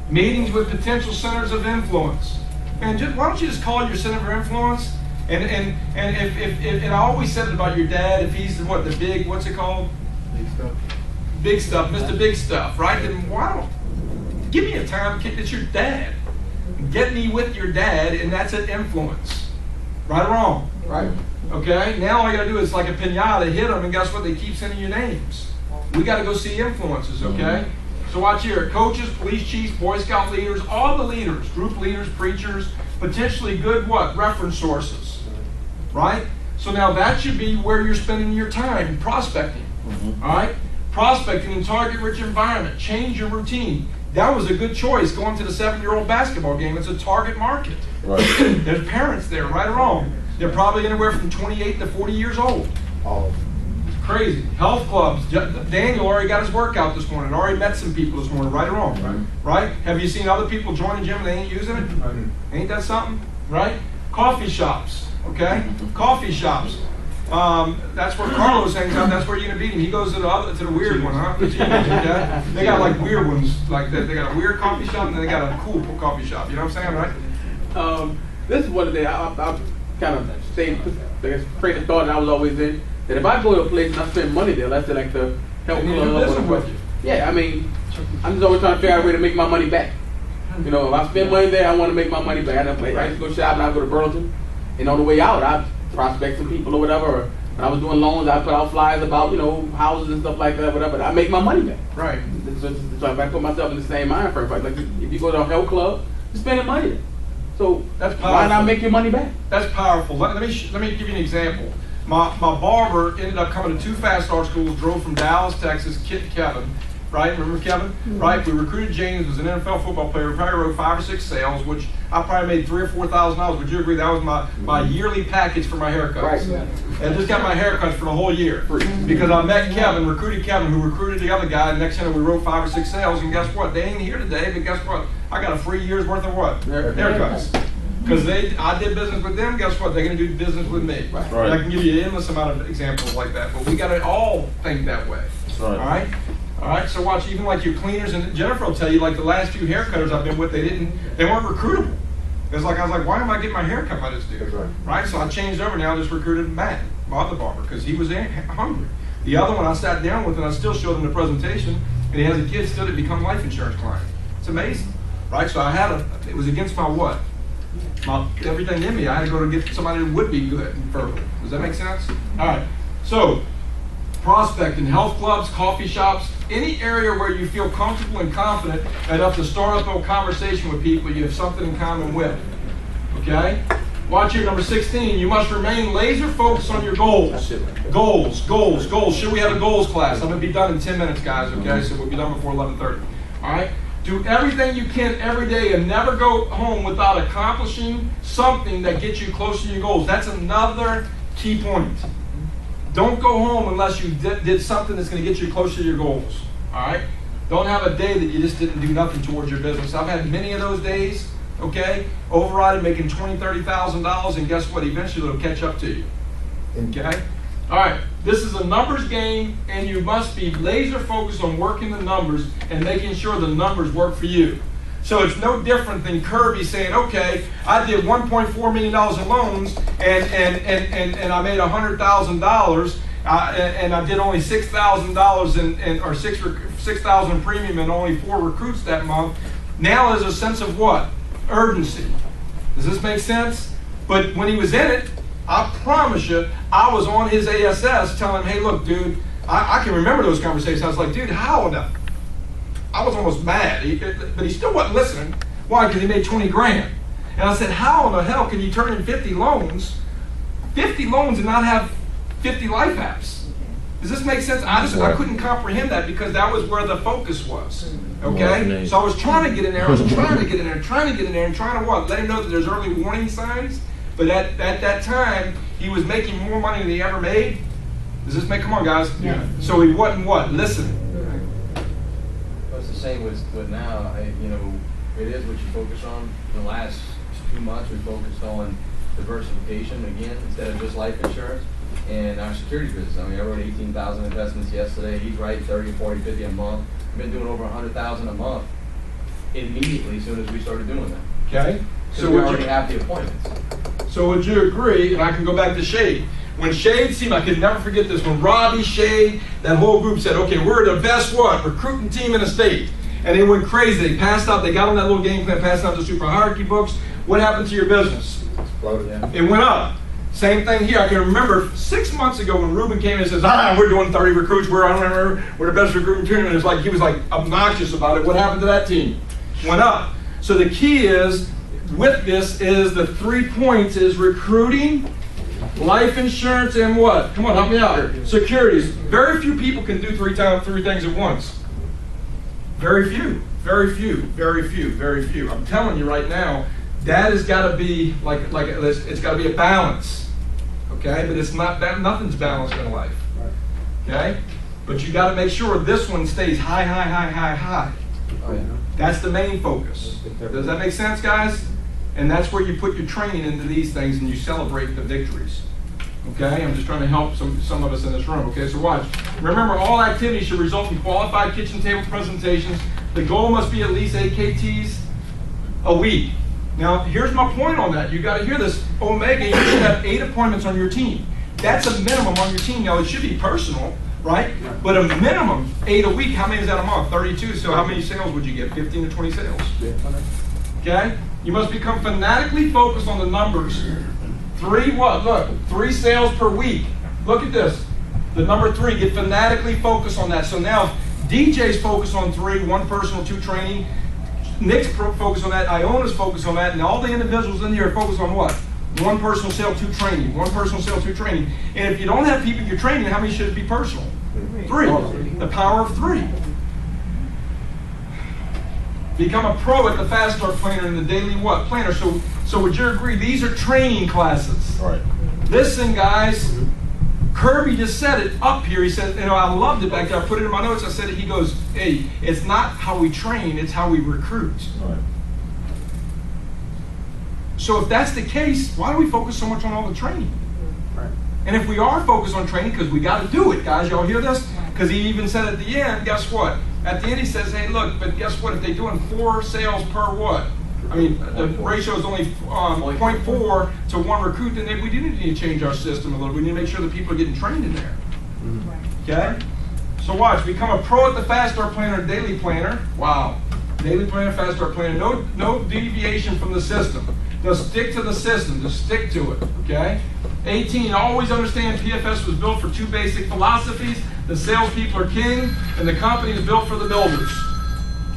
Meetings with potential centers of influence. And why don't you just call your center of influence? And if I always said it about your dad, if he's the big, what's it called? Big stuff, Mr. Big Stuff, right? Then why don't give me a time? It's your dad. Get me with your dad, and that's an influence. Right or wrong? Right. Okay. Now all you gotta do is like a pinata, hit them, and guess what? They keep sending you names. We gotta go see influences. Okay. So watch here: coaches, police chiefs, Boy Scout leaders, all the leaders, group leaders, preachers, potentially good reference sources. Right. So now that should be where you're spending your time prospecting. All right. Prospecting in target-rich environment. Change your routine. That was a good choice going to the 7-year-old basketball game. It's a target market. Right. There's parents there, right or wrong. They're probably anywhere from 28 to 40 years old. All. It's crazy. Health clubs. Daniel already got his workout this morning. Already met some people this morning, right or wrong. Right? Have you seen other people join the gym and they ain't using it? Ain't that something? Right? Coffee shops. Okay? Coffee shops. That's where Carlos hangs out. That's where you're gonna beat him. He goes to the weird one, huh? Okay? They got like weird ones like that. They got a weird coffee shop and then they got a cool coffee shop. You know what I'm saying, right? This is one of the I've kind of stayed, I guess, train of thought that I was always in. that if I go to a place and I spend money there, let's say like the health They need to do club or business whatever. with you. Yeah, I mean, I'm just always trying to figure out a way to make my money back. You know, if I spend money there, I want to make my money back. I used to go shopping, I go to Burlington, and on the way out, I prospect some people or whatever. Or when I was doing loans, I put out flyers about, you know, houses and stuff like that, whatever. I make my money back. Right. So if I put myself in the same mind frame, like if you go to a health club, you're spending money there. So That's why powerful. not make your money back? That's powerful. Let me give you an example. My barber ended up coming to 2 fast start schools, drove from Dallas, Texas, Kevin, right? Remember Kevin? Mm-hmm. Right? We recruited James, was an NFL football player. We probably wrote 5 or 6 sales, which I probably made $3,000 or $4,000. Would you agree that was my yearly package for my haircuts? Right. And just got my haircuts for the whole year. Because I met Kevin, recruited Kevin, who recruited the other guy, and next thing we wrote 5 or 6 sales, and guess what? They ain't here today, but guess what? I got a free year's worth of what? Haircuts. Because I did business with them, guess what? They're going to do business with me. Right. And I can give you an endless amount of examples like that, but we got to all think that way. Right. All right? All right, so watch, even like your cleaners, and Jennifer will tell you, like the last few haircutters I've been with, they weren't recruitable. It's like, I was like, why am I getting my hair cut by this dude? That's right. Right, so I changed over now, I just recruited Matt, my other barber, because he was hungry. The other one I sat down with and I still showed him the presentation, and he has a kid still to become a life insurance client. It's amazing, right? So it was against my what? My everything in me. I had to go to get somebody that would be good and fertile. Does that make sense? All right, so prospecting, health clubs, coffee shops, any area where you feel comfortable and confident enough to start up a conversation with people you have something in common with. Okay? Watch here, number 16. You must remain laser focused on your goals. Goals, goals, goals. Should we have a goals class? I'm going to be done in 10 minutes, guys, okay? So we'll be done before 11:30. All right? Do everything you can every day and never go home without accomplishing something that gets you closer to your goals. That's another key point. Don't go home unless you did something that's going to get you closer to your goals. All right? Don't have a day that you just didn't do nothing towards your business. I've had many of those days, okay? Overriding, making $20,000, $30,000, and guess what? Eventually it'll catch up to you. Okay? All right. This is a numbers game, and you must be laser focused on working the numbers and making sure the numbers work for you. So it's no different than Kirby saying, okay, I did $1.4 million in loans and I made $100,000 and I did only $6,000 or $6,000 premium and only 4 recruits that month. Now there's a sense of what? Urgency. Does this make sense? But when he was in it, I promise you, I was on his ASS telling him, hey, look, dude, I can remember those conversations. I was like, dude, how enough? I was almost mad, but he still wasn't listening. Why? Because he made 20 grand. And I said, how in the hell can you turn in 50 loans and not have 50 life apps? Does this make sense? I couldn't comprehend that because that was where the focus was. Okay? So I was trying to get in there, and trying to what? Let him know that there's early warning signs. But at that time, he was making more money than he ever made. Does this make, come on guys? Yeah. So he wasn't what? Listening. It's the same with now. It is what you focus on. The last 2 months, we focused on diversification again instead of just life insurance and our securities business. I mean, I wrote 18,000 investments yesterday. He's writing 30, 40, 50 a month. We've been doing over 100,000 a month immediately as soon as we started doing that. Okay. So we already have the appointments. So would you agree, and I can go back to Shade, when Shade seemed, I could never forget this, when Robbie, Shade, that whole group said, okay, we're the best what? Recruiting team in the state. And they went crazy. They passed out, they got on that little game plan, passed out the super hierarchy books. What happened to your business? Exploded. Yeah. It went up. Same thing here. I can remember 6 months ago when Ruben came in and says, we're doing 30 recruits, we're the best recruiting team. And it's like, he was like obnoxious about it. What happened to that team? Went up. So the key is, with this is the 3 points is recruiting, life insurance, and what? Come on, help me out. Securities. Very few people can do three things at once. Very few. Very few. Very few. Very few. I'm telling you right now, that has got to be it's got to be a balance. Okay, but it's not that nothing's balanced in life. Okay, but you got to make sure this one stays high, high, high, high, high. Oh, yeah. That's the main focus. Does that make sense, guys? And that's where you put your training into these things and you celebrate the victories. Okay? I'm just trying to help some of us in this room. Okay, so watch. Remember, all activities should result in qualified kitchen table presentations. The goal must be at least 8 KTs a week. Now, here's my point on that. You got to hear this. Omega, you should have 8 appointments on your team. That's a minimum on your team. Now, it should be personal, right? But a minimum 8 a week. How many is that a month? 32. So how many sales would you get? 15 to 20 sales. Okay? You must become fanatically focused on the numbers. 3 what? Look, 3 sales per week. Look at this. The number 3, get fanatically focused on that. So now, DJ's focused on 3, 1 personal, 2 training. Nick's focused on that. Iona's focused on that. And all the individuals in here are focused on what? 1 personal sale, 2 training. 1 personal sale, 2 training. And if you don't have people you're training, how many should it be personal? 3. The power of 3. Become a pro at the Fast Start Planner and the daily what? Planner. So would you agree? These are training classes. Right. Listen, guys. Kirby just said it up here. He said, I loved it back there. I put it in my notes. I said it. He goes, hey, it's not how we train, it's how we recruit. Right. So if that's the case, why do we focus so much on all the training? Right. And if we are focused on training, because we got to do it, guys, y'all hear this? Because he even said at the end, guess what? At the end he says, hey, look, but guess what? If they're doing 4 sales per what? I mean, the ratio is only 0.4 to 1 recruit, then we do need to change our system a little. We need to make sure that people are getting trained in there. Okay? So watch, become a pro at the Fast Start Planner, daily planner. Wow. Daily planner, Fast Start Planner. No deviation from the system. Just stick to the system. Just stick to it. Okay? 18, always understand PFS was built for 2 basic philosophies. The salespeople are king, and the company is built for the builders.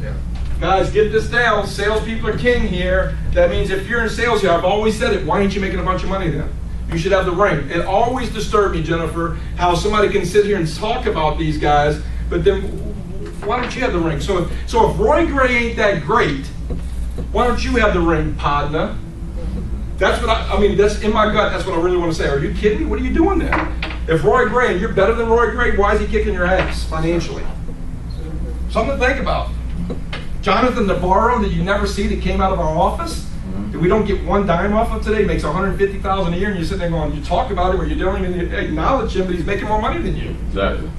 Yeah. Guys, get this down. Salespeople are king here. That means if you're in sales here, I've always said it, why aren't you making a bunch of money then? You should have the rank. It always disturbed me, Jennifer, how somebody can sit here and talk about these guys, but then why don't you have the rank? So if Roy Gray ain't that great, why don't you have the rank, Padna? That's what I mean, that's in my gut, that's what I really want to say. Are you kidding me? What are you doing there? If Roy Gray, and you're better than Roy Gray, why is he kicking your ass financially? Something to think about. Jonathan Navarro that you never see that came out of our office, that we don't get 1 dime off of today, makes $150,000 a year, and you're sitting there going, you talk about him or you don't even acknowledge him, but he's making more money than you. Exactly.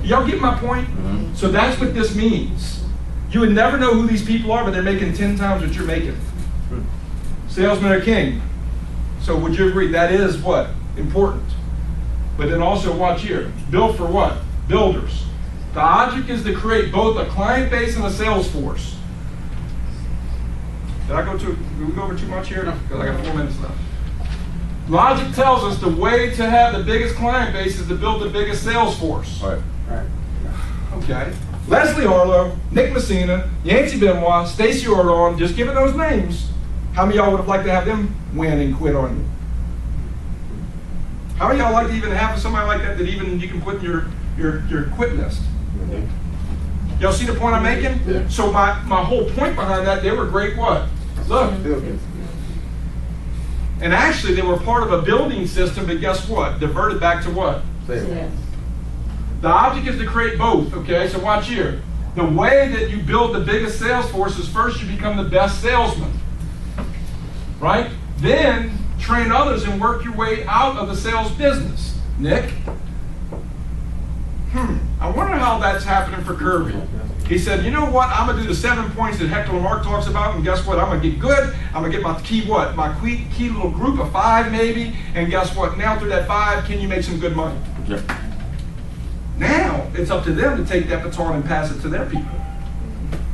Y'all get my point? So that's what this means. You would never know who these people are, but they're making 10 times what you're making. Salesmen are king. So would you agree that is what? Important. But then also watch here. Built for what? Builders. The object is to create both a client base and a sales force. Did we go over too much here? Because I got 4 minutes left. Logic tells us the way to have the biggest client base is to build the biggest sales force. Right. Okay. Leslie Harlow, Nick Messina, Yancey Benoit, Stacy Ordon, just giving those names. How many of y'all would have liked to have them win and quit on you? How many of y'all like to even have somebody like that even you can put in your quit list? Y'all see the point I'm making? Yeah. So my whole point behind that, they were great what? Look. And actually they were part of a building system, but guess what? Diverted back to what? Yes. The object is to create both, okay? So watch here. The way that you build the biggest sales force is first you become the best salesman, right? Then train others and work your way out of the sales business. Nick? I wonder how that's happening for Kirby. He said, you know what? I'm going to do the 7 points that Hector Lamarck talks about, and guess what? I'm going to get good. I'm going to get my key what? My key little group of 5 maybe, and guess what? Now through that 5, can you make some good money? Yep. Now, it's up to them to take that baton and pass it to their people.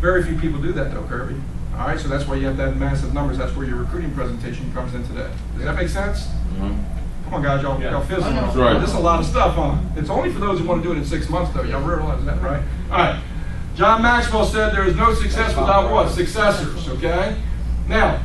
Very few people do that though, Kirby. All right, so that's why you have to have massive numbers. That's where your recruiting presentation comes in today. Does that make sense? Come on, guys, y'all fizzling. That's right. This is a lot of stuff, huh? It's only for those who want to do it in 6 months, though. Y'all realize that, right? All right. John Maxwell said there is no success without what? Successors, okay? Now,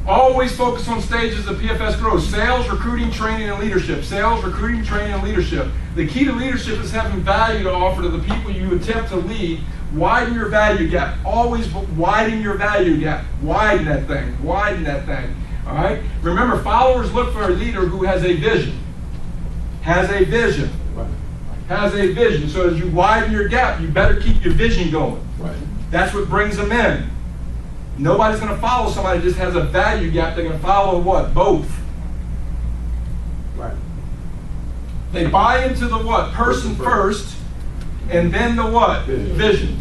always focus on stages of PFS growth. Sales, recruiting, training, and leadership. Sales, recruiting, training, and leadership. The key to leadership is having value to offer to the people you attempt to lead. Widen your value gap. Always widen your value gap. Widen that thing. Widen that thing. All right? Remember, followers look for a leader who has a vision. Has a vision. Has a vision. So as you widen your gap, you better keep your vision going. Right. That's what brings them in. Nobody's going to follow somebody who just has a value gap. They're going to follow what? Both. Right. They buy into the what? Person first, and then the what? Vision.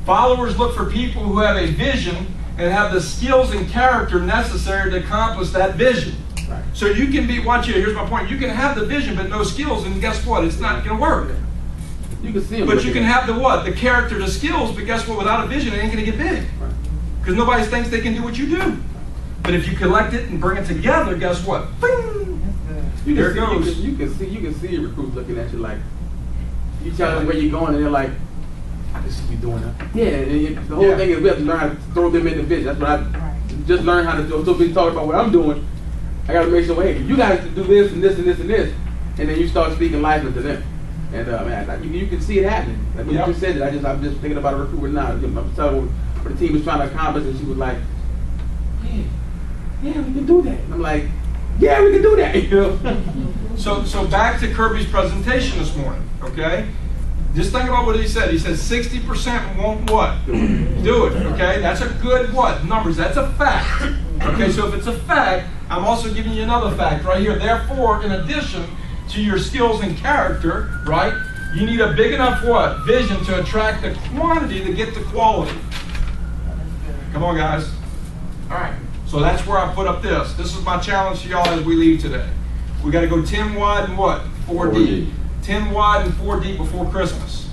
Followers look for people who have a vision and have the skills and character necessary to accomplish that vision. Right. So you can be, watch here, here's my point. You can have the vision but no skills, and guess what? It's not going to work. You can see them. But you can have the what? The character, the skills, but guess what? Without a vision, it ain't going to get big. Because nobody thinks they can do what you do. But if you collect it and bring it together, guess what? Bing! There it goes. You can see recruits looking at you like, you tell them where you're going, and they're like, I can see you doing that. Yeah, and the whole thing is we have to learn how to throw them in the vision. That's what I just learned how to do. I'm so busy talking about what I'm doing. I got to make sure, hey, you guys do this and this and this and this, and then you start speaking life into them. And man, you can see it happening. Like when you just said it, I'm just thinking about a recruiter now. I'm telling what the team was trying to accomplish, and she was like, yeah, we can do that. And I'm like, yeah, we can do that. You know? So back to Kirby's presentation this morning, okay? Just think about what he said. He said 60% won't what? Do it, okay? That's a good what? Numbers, that's a fact. Okay, so if it's a fact, I'm also giving you another fact right here. Therefore, in addition to your skills and character, right, you need a big enough what? Vision to attract the quantity to get the quality. Come on, guys. All right, so that's where I put up this. This is my challenge to y'all as we leave today. We got to go 10 wide and what? 4 deep. 10 wide and 4 deep before Christmas.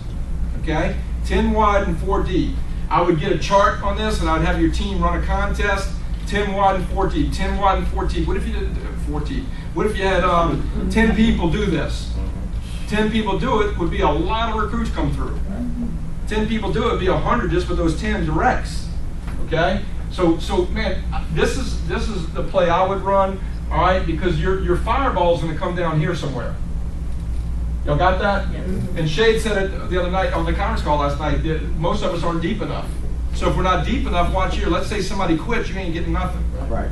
Okay? 10 wide and 4 deep. I would get a chart on this and I'd have your team run a contest. 10 wide and 4 deep. 10 wide and 4 deep. What if you did 4 deep? What if you had 10 people do this? 10 people do it would be a lot of recruits come through. 10 people do it would be 100 just with those 10 directs. Okay? So man, this is the play I would run. All right, because your fireball is going to come down here somewhere. Y'all got that? Yes. And Shade said it the other night on the conference call last night that most of us aren't deep enough. So if we're not deep enough, watch here. Let's say somebody quits, you ain't getting nothing. Right.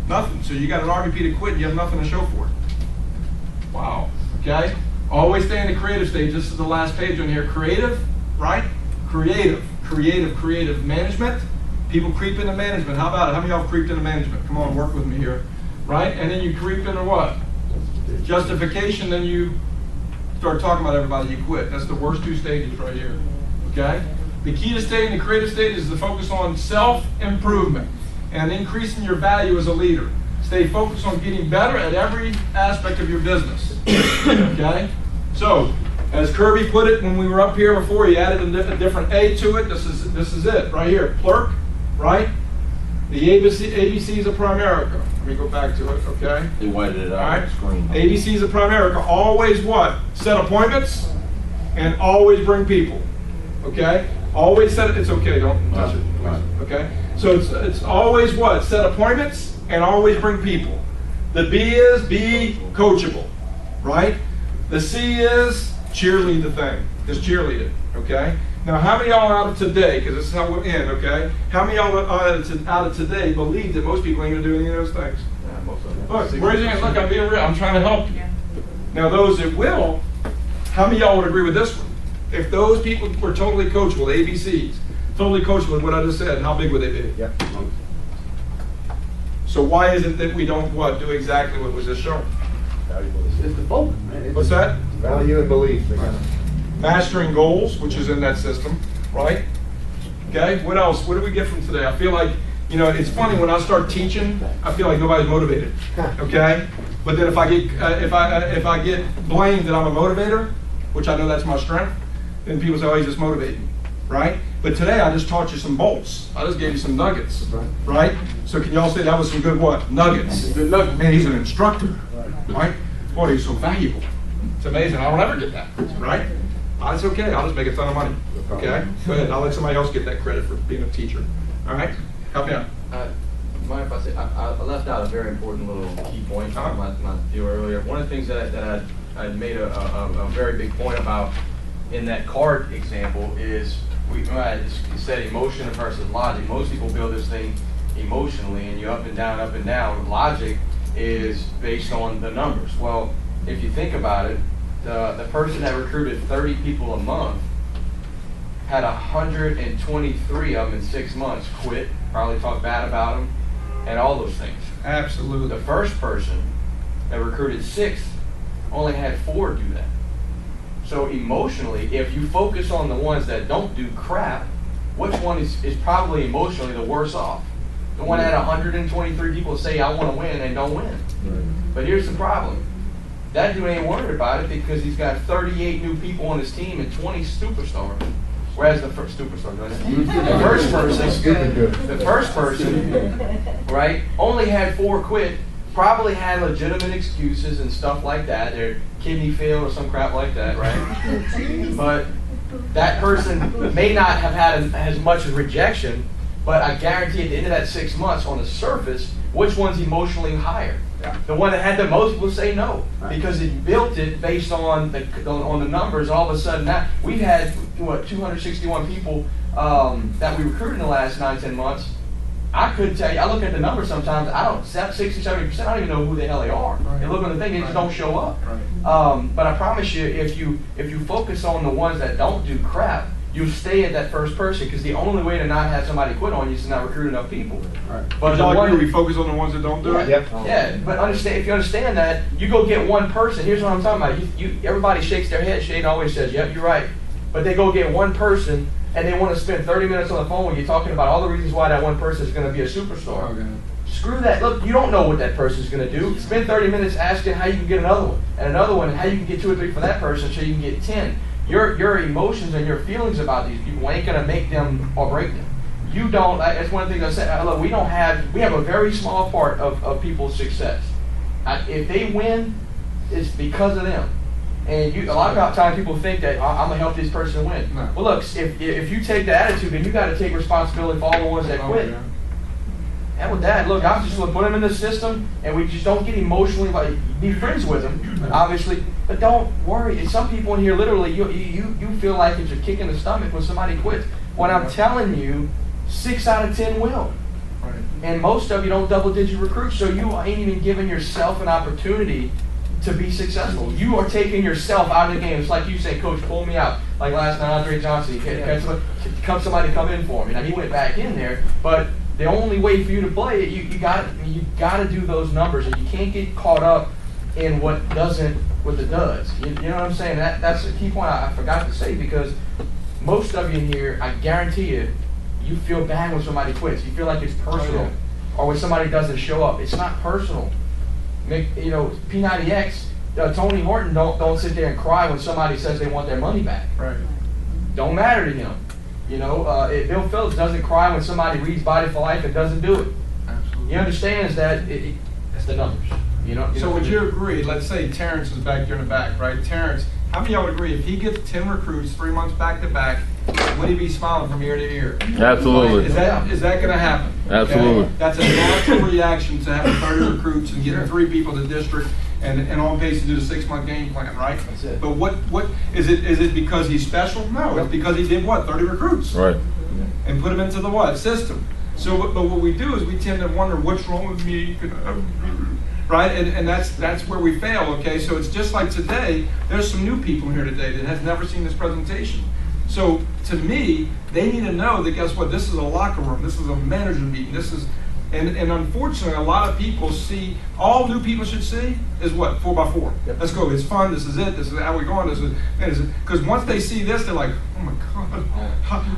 Nothing. So you got an RVP to quit, and you have nothing to show for it. Wow. Okay? Always stay in the creative stage. This is the last page on here. Creative, right? Creative. Management. People creep into management. How about it? How many of y'all have creeped into management? Come on, work with me here. Right? And then you creep into what? Justification, then you start talking about everybody, you quit. That's the worst 2 stages right here. Okay? The key to staying in the creative stage is to focus on self-improvement and increasing your value as a leader. Stay focused on getting better at every aspect of your business. Okay? So, as Kirby put it when we were up here before, he added a different A to it. This is it right here. Plurk, right? The ABCs of Primerica. Let me go back to it, okay? They whited it out All right. on the screen. ABCs of Primerica. Always what? Set appointments and always bring people. Okay? Always set it. It's okay. Don't touch it. Right. Okay? So it's always what? Set appointments and always bring people. The B is be coachable. Right? The C is cheerlead the thing. Just cheerlead it. Okay? Now, how many of y'all out of today, because this is how we'll end, okay? How many of y'all out of today believe that most people ain't going to do any of those things? Yeah, most of them. Look, raise your hand. Look, I'm being real. I'm trying to help you. Now, those that will, how many of y'all would agree with this one? If those people were totally coachable, the ABCs, totally coachable with what I just said, how big would they be? Yep. So why is it that we don't, what, do exactly what was just shown? It's the focus, man. What's that? Value and belief. Mastering goals, which is in that system, right? Okay, what else? What do we get from today? I feel like, you know, it's funny when I start teaching, I feel like nobody's motivated, okay? But then if I get blamed that I'm a motivator, which I know that's my strength, then people say, oh, he's just motivating, right? But today I just taught you some bolts. I just gave you some nuggets, right? So can y'all say that was some good what? Nuggets. Good luck. Man, he's an instructor, right? Boy, he's so valuable. It's amazing. I don't ever get that, right? That's okay. I'll just make a ton of money. Okay? Go ahead. I'll let somebody else get that credit for being a teacher. All right? Help me out. Mind if I say, I left out a very important little key point from my deal earlier. One of the things that I made a very big point about in that card example is, you said emotion versus logic. Most people build this thing emotionally, and you're up and down, up and down. Logic is based on the numbers. Well, if you think about it, the person that recruited 30 people a month had 123 of them in 6 months quit, probably talk bad about them, and all those things. Absolutely. The first person that recruited 6 only had 4 do that. So emotionally, if you focus on the ones that don't do crap, which one is probably emotionally the worse off? The one that had 123 people say, I want to win, and don't win. But here's the problem. That dude ain't worried about it because he's got 38 new people on his team and 20 superstars. Whereas the first superstar, the first person, right, only had 4 quit, probably had legitimate excuses and stuff like that. Their kidney failed or some crap like that, right? But that person may not have had as much as rejection, but I guarantee at the end of that 6 months on the surface, which one's emotionally higher? Yeah. The one that had the most will say no, because it built it based on the numbers. All of a sudden, now we've had 261 people that we recruited in the last 9-10 months. I couldn't tell you. I look at the numbers sometimes. I don't 60-70%. I don't even know who the hell they are. They look on the thing, they just don't show up. But I promise you, if you focus on the ones that don't do crap, you'll stay at that first person, because the only way to not have somebody quit on you is to not recruit enough people. But we focus on the ones that don't do it. Yeah, but if you understand that, you go get one person. Here's what I'm talking about. Everybody shakes their head. Shane always says, "Yep, you're right." But they go get one person, and they want to spend 30 minutes on the phone when you're talking about all the reasons why that one person is going to be a superstar. Okay. Screw that. Look, you don't know what that person is going to do. Spend 30 minutes asking how you can get another one, and another one, and how you can get 2 or 3 for that person so you can get 10. Your emotions and your feelings about these people ain't going to make them or break them. You don't. That's one of the things I said. Look, we have a very small part of people's success. If they win, it's because of them. And a lot of times people think that I'm gonna help this person win. No. Well, look, if you take the attitude, then you got to take responsibility for all the ones that quit. Yeah. And with that, look, I'm just gonna put them in the system, and we just don't get emotionally be friends with them, obviously. But don't worry. And some people in here, literally, you feel like it's a kick in the stomach when somebody quits. When I'm telling you, 6 out of 10 will. Right. And most of you don't double-digit recruit, so you ain't even giving yourself an opportunity to be successful. You are taking yourself out of the game. It's like you say, "Coach, pull me out." Like last night, Andre Johnson, somebody come in for me. Now he went back in there, but the only way for you to play it, you got to do those numbers, and you can't get caught up in what doesn't with the does. You know what I'm saying? That's a key point I forgot to say, because most of you in here, I guarantee you feel bad when somebody quits. You feel like it's personal, or when somebody doesn't show up. It's not personal. P90X, Tony Horton don't sit there and cry when somebody says they want their money back. Right. Don't matter to him. Bill Phillips doesn't cry when somebody reads Body for Life and doesn't do it. Absolutely. He understands that it's the numbers. So would you agree? Let's say Terrence is back there in the back, right? Terrence, how many of y'all would agree if he gets 10 recruits 3 months back to back, would he be smiling from ear to ear? Absolutely. Is that going to happen? Absolutely. Okay? That's a natural reaction to having 30 recruits and getting 3 people to the district and on pace to do the 6-month game plan, right? That's it. But what is it? Is it because he's special? No, it's because he did 30 recruits, right? And put them into the system. So, but what we do is we tend to wonder what's wrong with me, right? And that's where we fail. Okay, so it's just like today. There's some new people here today that has never seen this presentation. So to me, they need to know that, guess what? This is a locker room. This is a manager meeting. This is, and unfortunately, a lot of people see, all new people should see is what? 4x4. Yep. Let's go. It's fun. This is it. This is how we're going. This is because once they see this, they're like, oh my God,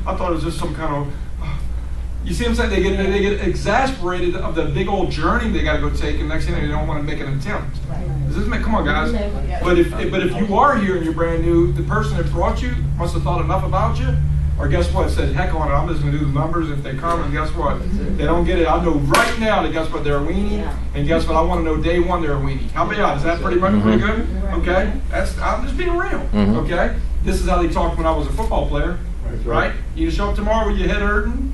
I thought it was just some kind of. You see what I'm saying? They get exasperated of the big old journey they got to go take, and next thing they don't want to make an attempt. Does this make? Come on, guys. But if you are here and you're brand new, the person that brought you must have thought enough about you, or guess what? Said, heck on it. I'm just going to do the numbers. If they come, and guess what? They don't get it. I know right now that guess what? They're a weenie, and guess what? I want to know day one they're a weenie. How about y'all? Is that pretty good? Okay. I'm just being real. Okay. This is how they talked when I was a football player. Right? You show up tomorrow with your head hurting.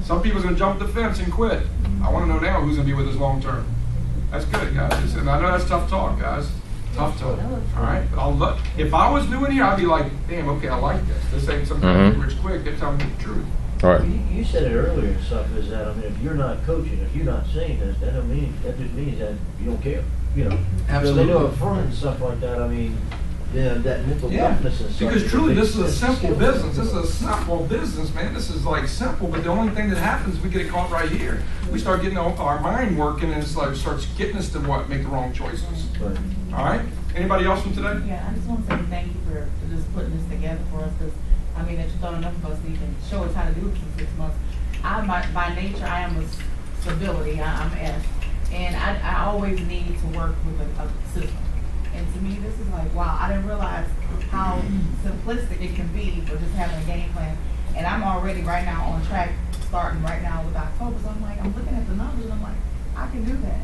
Some people's going to jump the fence and quit. I want to know now who's going to be with us long term. That's good, guys. And I know that's tough talk, guys. Tough talk. All right? But if I was new in here, I'd be like, damn, okay, I like this. This ain't some kind of rich quick. They're telling me the truth. All right. You said it earlier and stuff, is that, if you're not coaching, if you're not saying this, that just means that you don't care. Absolutely. So they know up front and stuff like that, that mental toughness and stuff. Because truly, this is a simple business. This is a simple business, man. This is like simple, but the only thing that happens is we get it caught right here. We start getting our mind working, and it's like starts getting us to make the wrong choices. Right. All right. Anybody else from today? Yeah, I just want to say thank you for just putting this together for us, because that you thought enough of us to even show us how to do it in 6 months. By nature, I am a stability, I'm S. And I always need to work with a system. And to me, this is like, wow, I didn't realize how simplistic it can be for just having a game plan. And I'm already right now on track, starting right now with October. So I'm like, I'm looking at the numbers and I'm like, I can do that.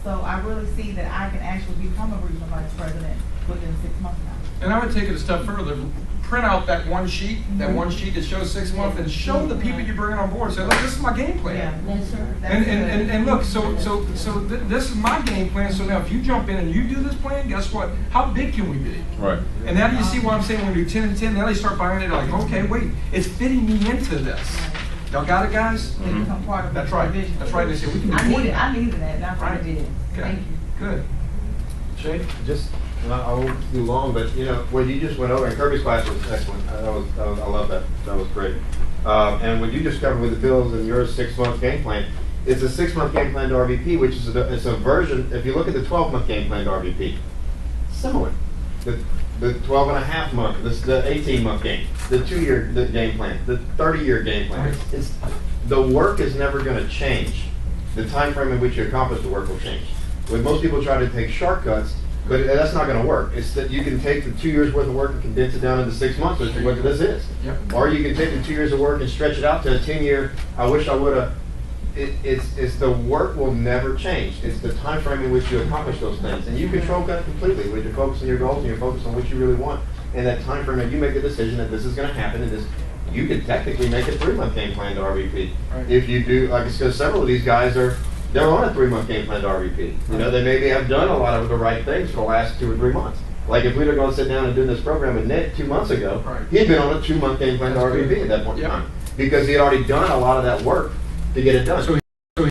So I really see that I can actually become a regional vice president within 6 months now. And I would take it a step further. Print out that one sheet that shows 6 months, and show the people you're bringing on board. Say, look, this is my game plan. Yeah. Yes, sir. And look, this is my game plan. So now, if you jump in and you do this plan, guess what? How big can we be? Right. And now do you see what I'm saying? When we do 10 and 10, now they start buying it. Like, okay, wait, it's fitting me into this. Y'all got it, guys? They become part of That's the right. vision. That's right. They say we can do I more. needed that, and that's what I Right. did. Okay. Thank you. Good. Shane, just, I won't do long, but you know, what you just went over, and Kirby's class was excellent. I love that. That was great. And what you just covered with the Bills and your 6-month game plan, it's a 6-month game plan to RVP, which is it's a version, if you look at the 12-month game plan to RVP, similar. The 12 and a half month, the 18-month game, the 2-year game plan, the 30-year game plan. It's the work is never going to change. The time frame in which you accomplish the work will change. When most people try to take shortcuts, but that's not going to work. It's that you can take the 2 years worth of work and condense it down into 6 months, which is what this is. Yep. Or you can take the 2 years of work and stretch it out to a 10-year. I wish I would have. It's the work will never change. It's the time frame in which you accomplish those things, and you control that completely when you're focused on your goals and you're focused on what you really want. And that time frame, and you make a decision that this is going to happen, and this, you could technically make a 3-month game plan to RVP. Right. If you do, like, because several of these guys they're on a 3-month game plan to RVP. You know, they maybe have done a lot of the right things for the last 2 or 3 months. Like if we'd have gone sit down and do this program with Nick 2 months ago, Right. he'd been on a 2-month game plan to That's RVP good. at that point in Yep. time. Because he had already done a lot of that work to get it done. So